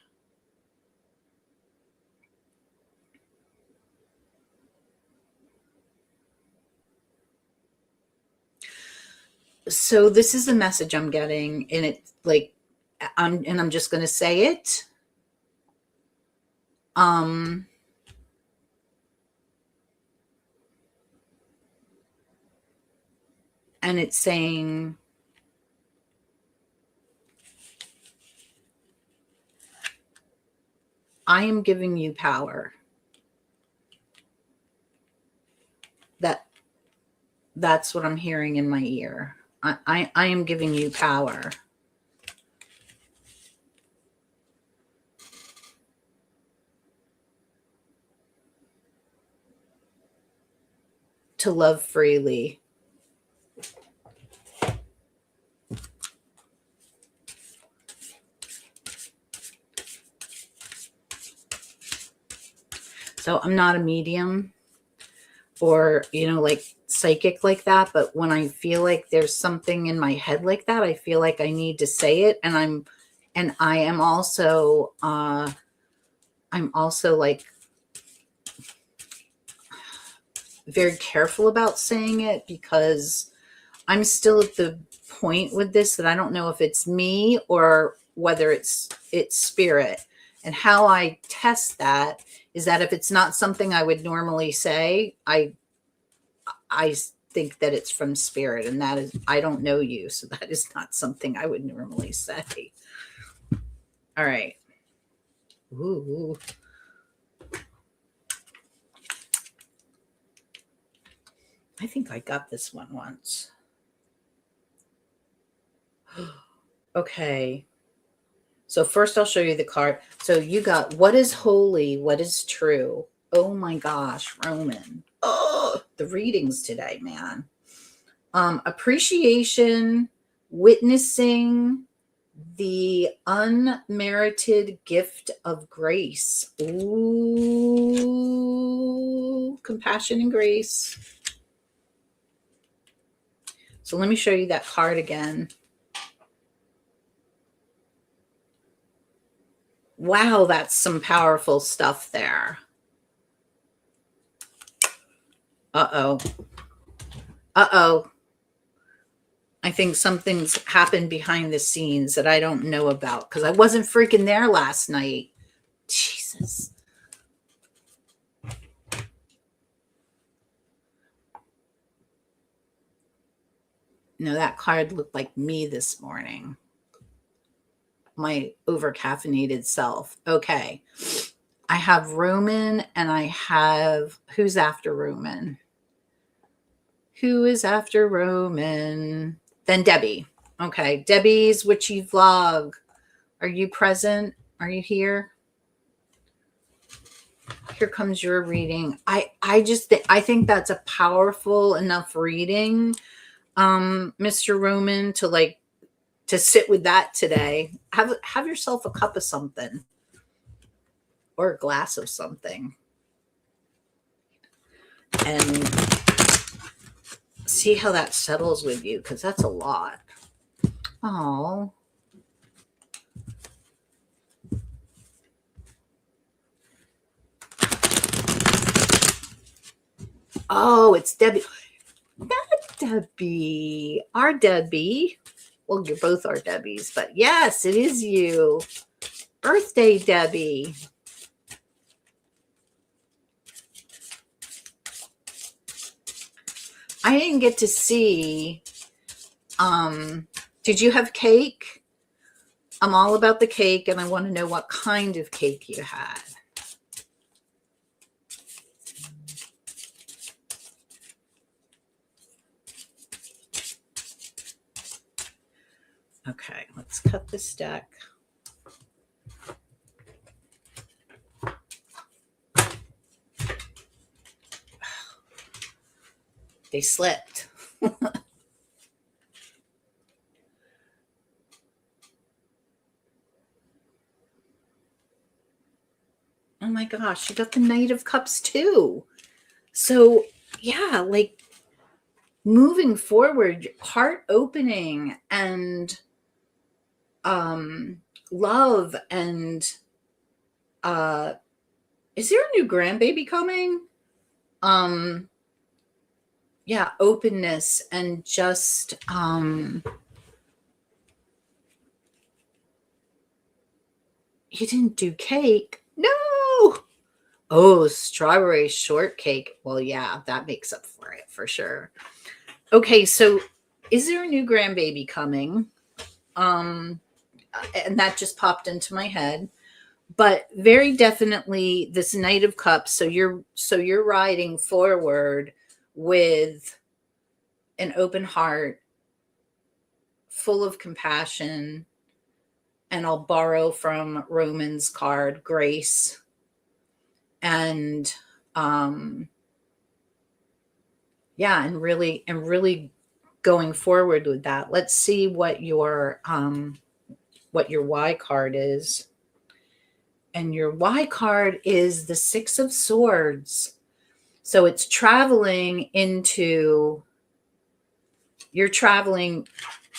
So this is the message I'm getting, and it's like, I'm just going to say it. And it's saying, I am giving you power. That's what I'm hearing in my ear. I am giving you power. To love freely. So I'm not a medium or, like psychic like that. But when I feel like there's something in my head like that, I feel like I need to say it. And I am also, like very careful about saying it, because I'm still at the point with this that I don't know if it's me or whether it's spirit. And how I test that is that if it's not something I would normally say, I think that it's from spirit, and that is, I don't know you, so that is not something I would normally say. All right. Ooh. I think I got this one once. Okay. So first I'll show you the card. So you got, what is holy? What is true? Oh my gosh, Roman. Oh, the readings today, man. Appreciation, witnessing the unmerited gift of grace. Ooh, compassion and grace. So let me show you that card again. Wow, that's some powerful stuff there. Uh-oh. Uh-oh. I think something's happened behind the scenes that I don't know about, because I wasn't freaking there last night. Jesus. No, that card looked like me this morning. My over-caffeinated self. Okay. I have Roman, and I have, who's after Roman? Who is after Roman? Then Debbie. Okay. Debbie's witchy vlog. Are you present? Are you here? Here comes your reading. I think that's a powerful enough reading, Mr. Roman, to sit with that today. Have yourself a cup of something or a glass of something and see how that settles with you, because that's a lot. Oh. Oh, it's Debbie. Not Debbie. Our Debbie. Well, you're both our Debbies, but yes, it is you. Birthday, Debbie. I didn't get to see. Did you have cake? I'm all about the cake, and I want to know what kind of cake you had. Okay, let's cut this deck. They slipped. Oh my gosh, you got the Knight of Cups too. So yeah, like moving forward, heart opening and love and is there a new grandbaby coming? Um yeah, openness and just you didn't do cake. No. Oh, strawberry shortcake. Well, yeah, that makes up for it for sure. Okay, so is there a new grandbaby coming? Um and that just popped into my head. But very definitely this Knight of Cups. So you're riding forward with an open heart, full of compassion, and I'll borrow from Roman's card, grace, and um yeah, and really going forward with that. Let's see what your Y card is. And your Y card is the Six of Swords. So it's traveling into you're traveling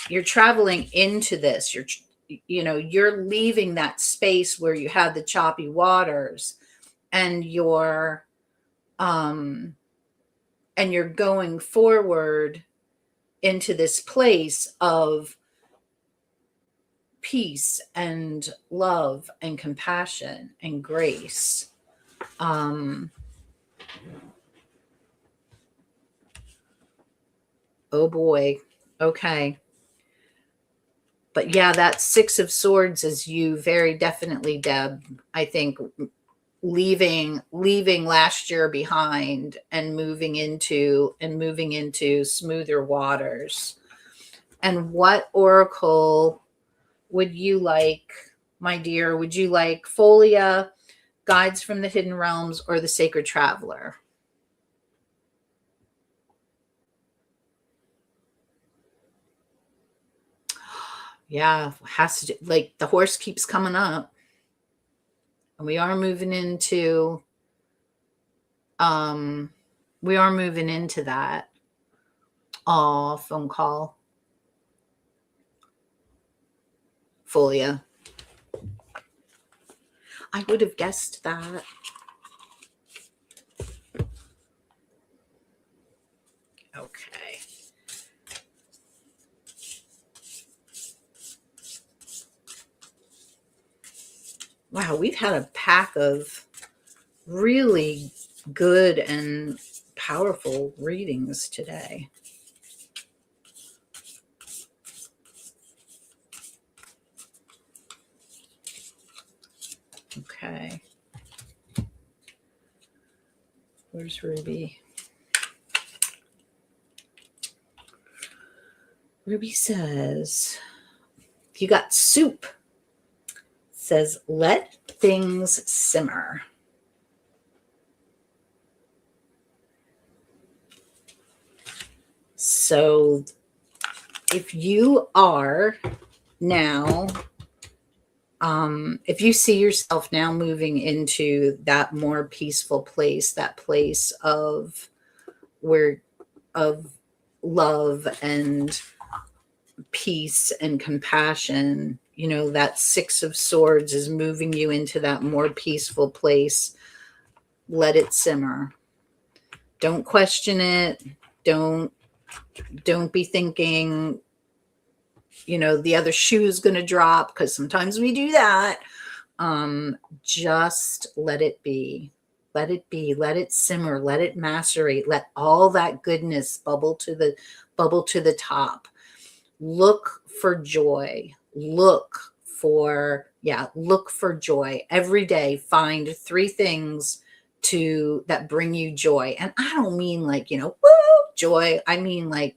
into this. You're leaving that space where you had the choppy waters, and um you're going forward into this place of peace and love and compassion and grace. Oh boy. Okay. But yeah, that Six of Swords is you very definitely, Deb. I think leaving last year behind and moving into smoother waters. And what oracle would you like, my dear? Would you like Folia, Guides from the Hidden Realms, or the Sacred Traveler? Yeah, has to do, like the horse keeps coming up, and we are moving into that. Oh, phone call. Folia. I would have guessed that. Okay. Wow, we've had a pack of really good and powerful readings today. Okay. Where's Ruby? Ruby says, you got soup. Says, let things simmer. So if you are now, if you see yourself now moving into that more peaceful place, that place of love and peace and compassion, that Six of Swords is moving you into that more peaceful place. Let it simmer. Don't question it. Don't be thinking, the other shoe is going to drop, because sometimes we do that. Just let it be. Let it be. Let it simmer. Let it macerate. Let all that goodness bubble to the top. Look for joy. Look for joy every day. Find 3 things that bring you joy. And I don't mean like, woo, joy. I mean like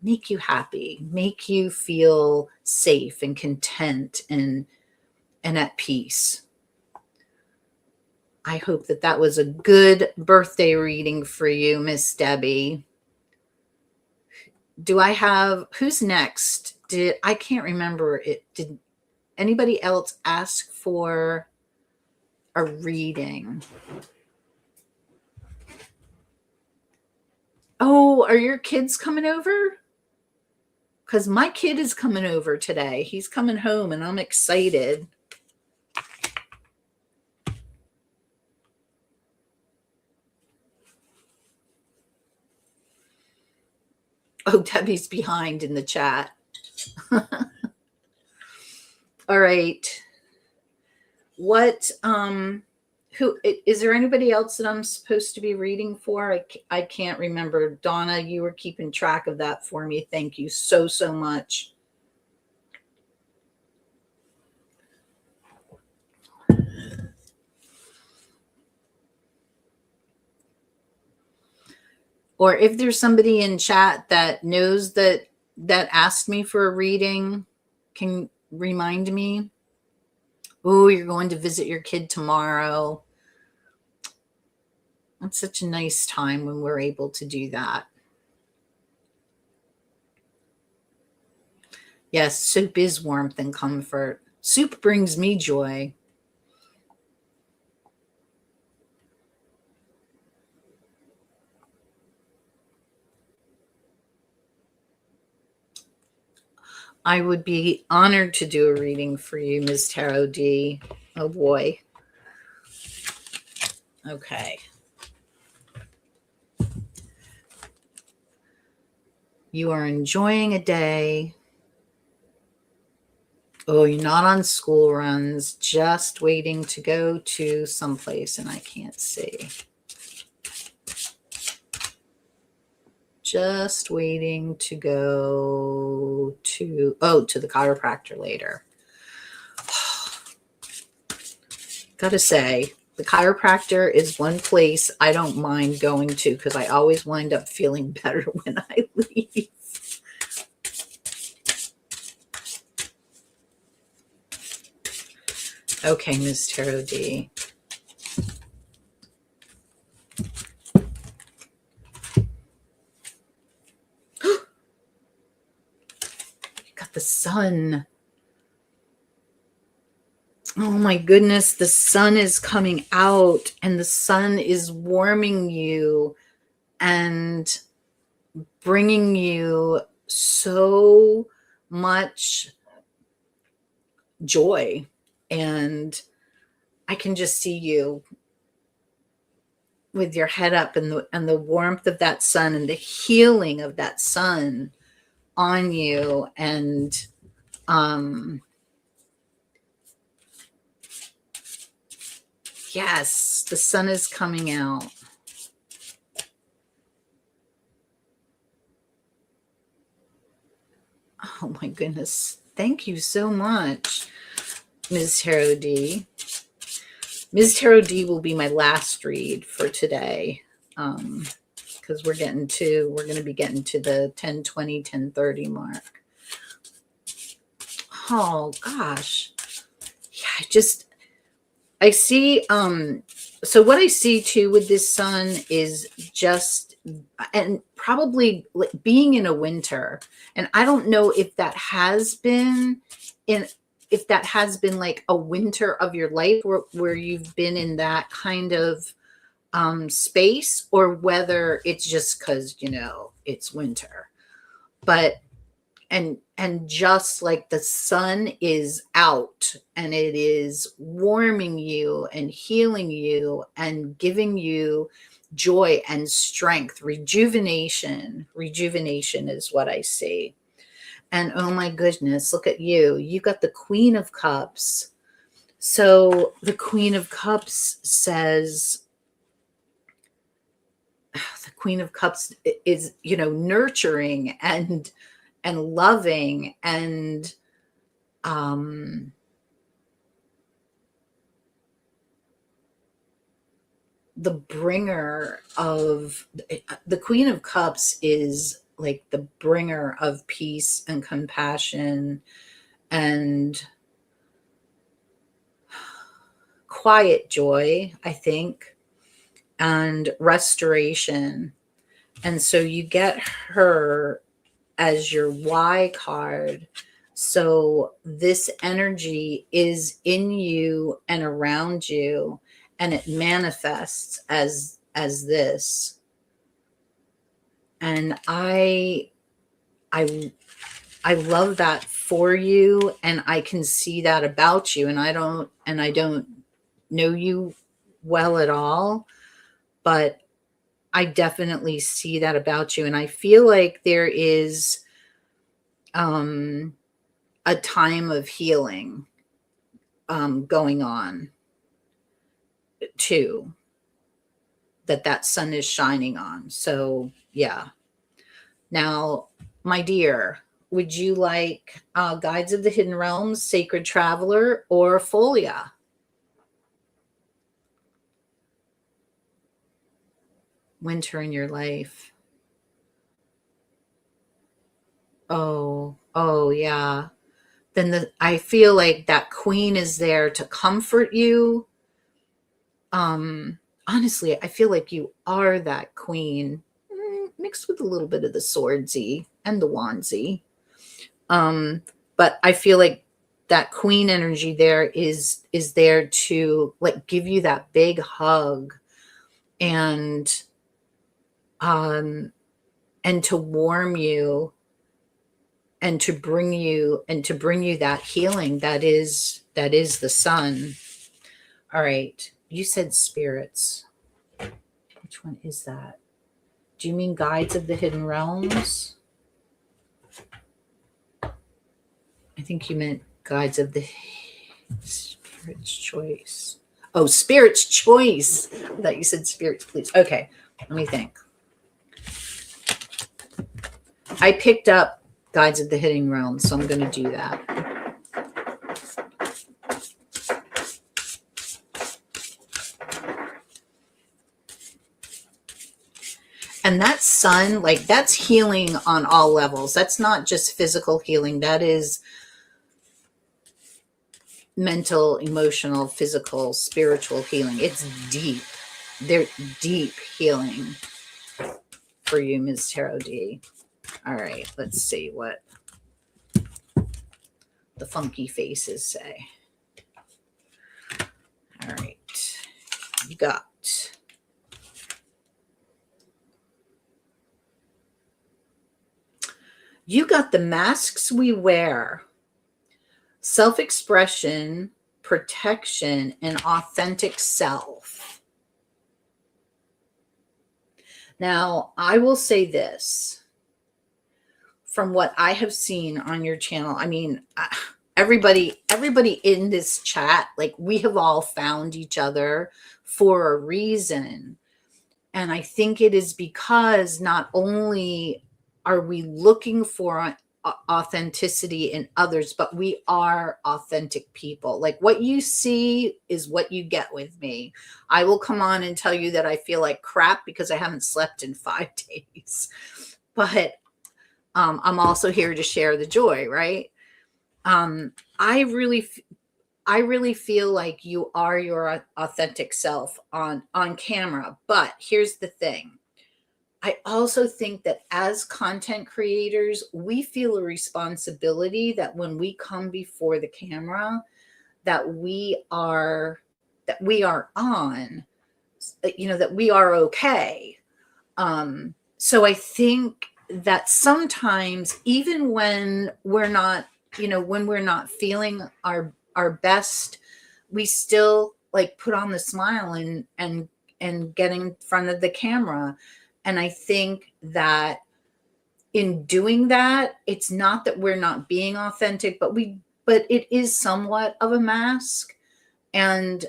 make you happy, make you feel safe and content and at peace. I hope that was a good birthday reading for you, Miss Debbie. Do I have, who's next? I can't remember it. Did anybody else ask for a reading? Oh, are your kids coming over? Because my kid is coming over today. He's coming home and I'm excited. Oh, Debbie's behind in the chat. All right. What, who, is there anybody else that I'm supposed to be reading for? I can't remember. Donna, you were keeping track of that for me. Thank you so, so much. Or if there's somebody in chat that knows that asked me for a reading, can remind me. Oh, you're going to visit your kid tomorrow. That's such a nice time when we're able to do that. Yes, soup is warmth and comfort. Soup brings me joy. I would be honored to do a reading for you, Ms. Tarot D. Oh boy. Okay. You are enjoying a day. Oh, you're not on school runs, just waiting to go to someplace, and I can't see. Just waiting to go to, to the chiropractor later. Gotta say, the chiropractor is one place I don't mind going to because I always wind up feeling better when I leave. Okay, Ms. Tarot D. You got the sun. Oh my goodness, the sun is coming out and the sun is warming you and bringing you so much joy. And I can just see you with your head up and the warmth of that sun and the healing of that sun on you. And yes, the sun is coming out. Oh my goodness. Thank you so much, Ms. Tarot D. Ms. Tarot D will be my last read for today. Because we're going to be getting to the 10:20, 10:30 mark. Oh gosh. Yeah, I see, so what I see too with this sun is just, and probably being in a winter, and I don't know if that has been like a winter of your life where you've been in that kind of space, or whether it's just because, it's winter. But and just like the sun is out and it is warming you and healing you and giving you joy and strength, rejuvenation is what I see. And oh my goodness, look at you. You got the Queen of Cups. So the Queen of Cups says, the Queen of Cups is, nurturing and loving and the bringer of, the Queen of Cups is like the bringer of peace and compassion and quiet joy, I think, and restoration. And so you get her as your Y card. So this energy is in you and around you, and it manifests as this. And I love that for you, and I can see that about you. And I don't know you well at all, but I definitely see that about you. And I feel like there is a time of healing going on too, that sun is shining on. So yeah. Now, my dear, would you like Guides of the Hidden Realms, Sacred Traveler, or Folia? Winter in your life. Oh yeah. Then I feel like that queen is there to comfort you. Honestly, I feel like you are that queen, mixed with a little bit of the swordsy and the wandsy. But I feel like that queen energy there is there to like give you that big hug, and to warm you, and to bring you that healing that is the sun. All right, you said spirits. Which one is that? Do you mean Guides of the Hidden Realms? I think you meant Guides of the Spirit's Choice. Oh, Spirit's Choice. I thought you said Spirit's Please. Okay, let me think. I picked up Guides of the Hidden Realms, so I'm going to do that. And that sun, like, that's healing on all levels. That's not just physical healing. That is mental, emotional, physical, spiritual healing. It's deep. They're deep healing for you, Ms. Tarot D. All right, let's see what the funky faces say. All right, you got the masks we wear: self-expression, protection, and authentic self. Now, I will say this. From what I have seen on your channel, I mean, everybody in this chat, like, we have all found each other for a reason. And I think it is because not only are we looking for authenticity in others, but we are authentic people. Like, what you see is what you get with me. I will come on and tell you that I feel like crap because I haven't slept in 5 days. But I'm also here to share the joy, right? I really feel like you are your authentic self on camera. But here's the thing. I also think that as content creators, we feel a responsibility that when we come before the camera, that we are on, that we are okay. So I think that sometimes, even when we're not, when we're not feeling our best, we still like put on the smile and get in front of the camera. And I think that in doing that, it's not that we're not being authentic, but it is somewhat of a mask. And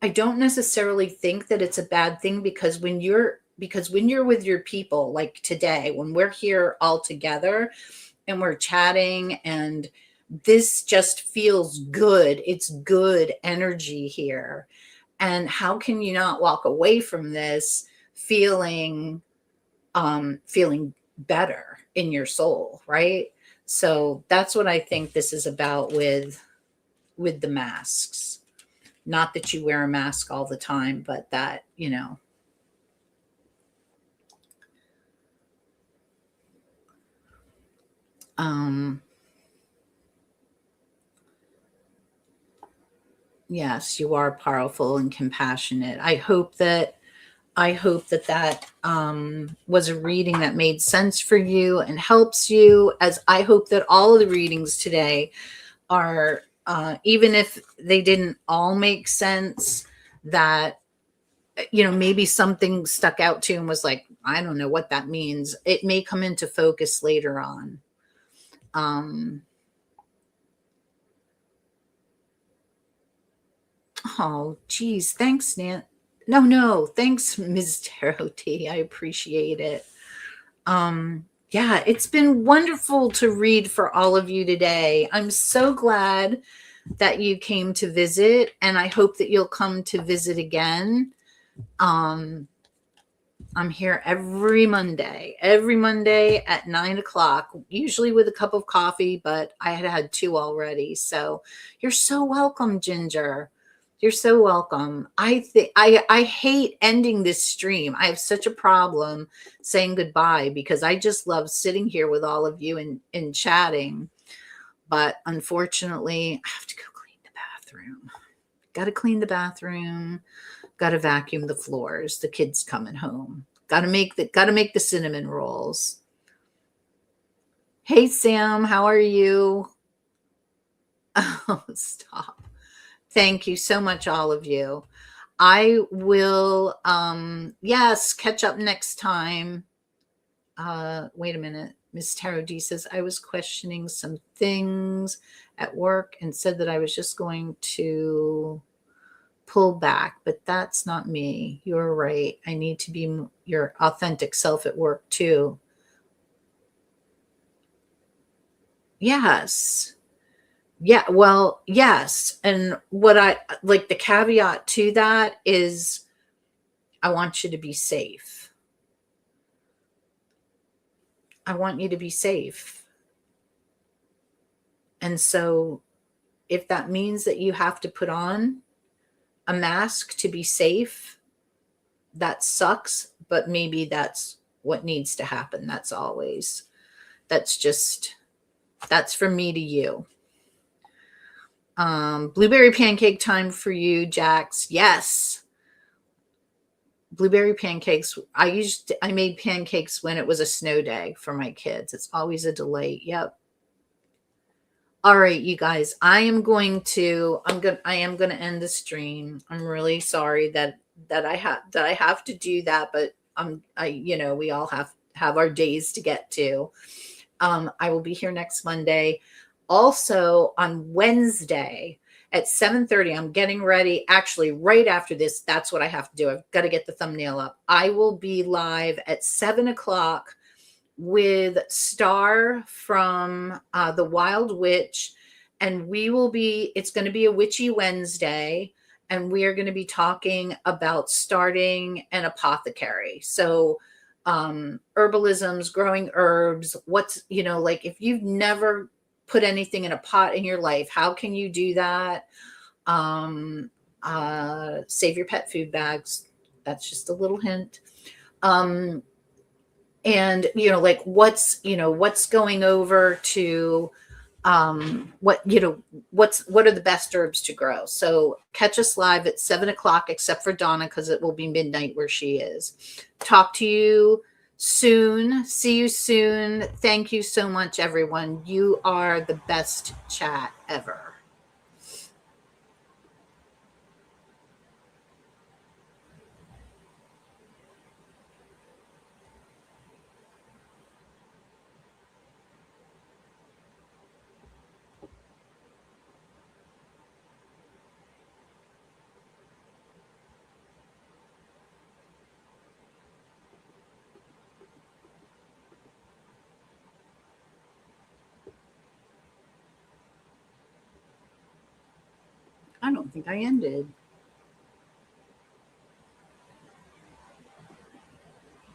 I don't necessarily think that it's a bad thing, because when you're with your people, like today, when we're here all together and we're chatting, and this just feels good. It's good energy here. And how can you not walk away from this feeling better in your soul, right? So that's what I think this is about with the masks. Not that you wear a mask all the time, but that, yes, you are powerful and compassionate. I hope that I hope that that was a reading that made sense for you and helps you, as I hope that all of the readings today are, even if they didn't all make sense, that, maybe something stuck out to you and was like, I don't know what that means. It may come into focus later on. Oh, geez. Thanks, Nan. No. Thanks, Ms. Tarot T. I appreciate it. Yeah, it's been wonderful to read for all of you today. I'm so glad that you came to visit, and I hope that you'll come to visit again. I'm here every Monday at 9 o'clock, usually with a cup of coffee, but I had 2 already. So you're so welcome, Ginger. You're so welcome. I hate ending this stream. I have such a problem saying goodbye because I just love sitting here with all of you and chatting. But unfortunately, I have to go clean the bathroom. Got to clean the bathroom. Got to vacuum the floors. The kids coming home. Got to make the cinnamon rolls. Hey Sam, how are you? Oh, stop. Thank you so much, all of you. I will, yes, catch up next time. Wait a minute. Miss Tarot D says, I was questioning some things at work and said that I was just going to pull back, but that's not me. You're right. I need to be your authentic self at work too. Yes. Yeah, well, yes. And what I like, the caveat to that is I want you to be safe. I want you to be safe. And so if that means that you have to put on a mask to be safe, that sucks, but maybe that's what needs to happen. That's from me to you. Blueberry pancake time for you, Jax. Yes. Blueberry pancakes. I made pancakes when it was a snow day for my kids. It's always a delight. Yep. All right, you guys, I am going to end the stream. I'm really sorry that I have to do that, but we all have our days to get to. I will be here next Monday. Also on Wednesday at 7:30, I'm getting ready. Actually, right after this, that's what I have to do. I've got to get the thumbnail up. I will be live at 7 o'clock with Star from The Wild Witch, and it's going to be a Witchy Wednesday, and we are going to be talking about starting an apothecary. So herbalisms, growing herbs, like if you've never put anything in a pot in your life, how can you do that? Save your pet food bags. That's just a little hint. And like what's going over to what are the best herbs to grow. So catch us live at 7 o'clock, except for Donna, because it will be midnight where she is. Talk to you soon. See you soon. Thank you so much, everyone. You are the best chat ever. I don't think I ended.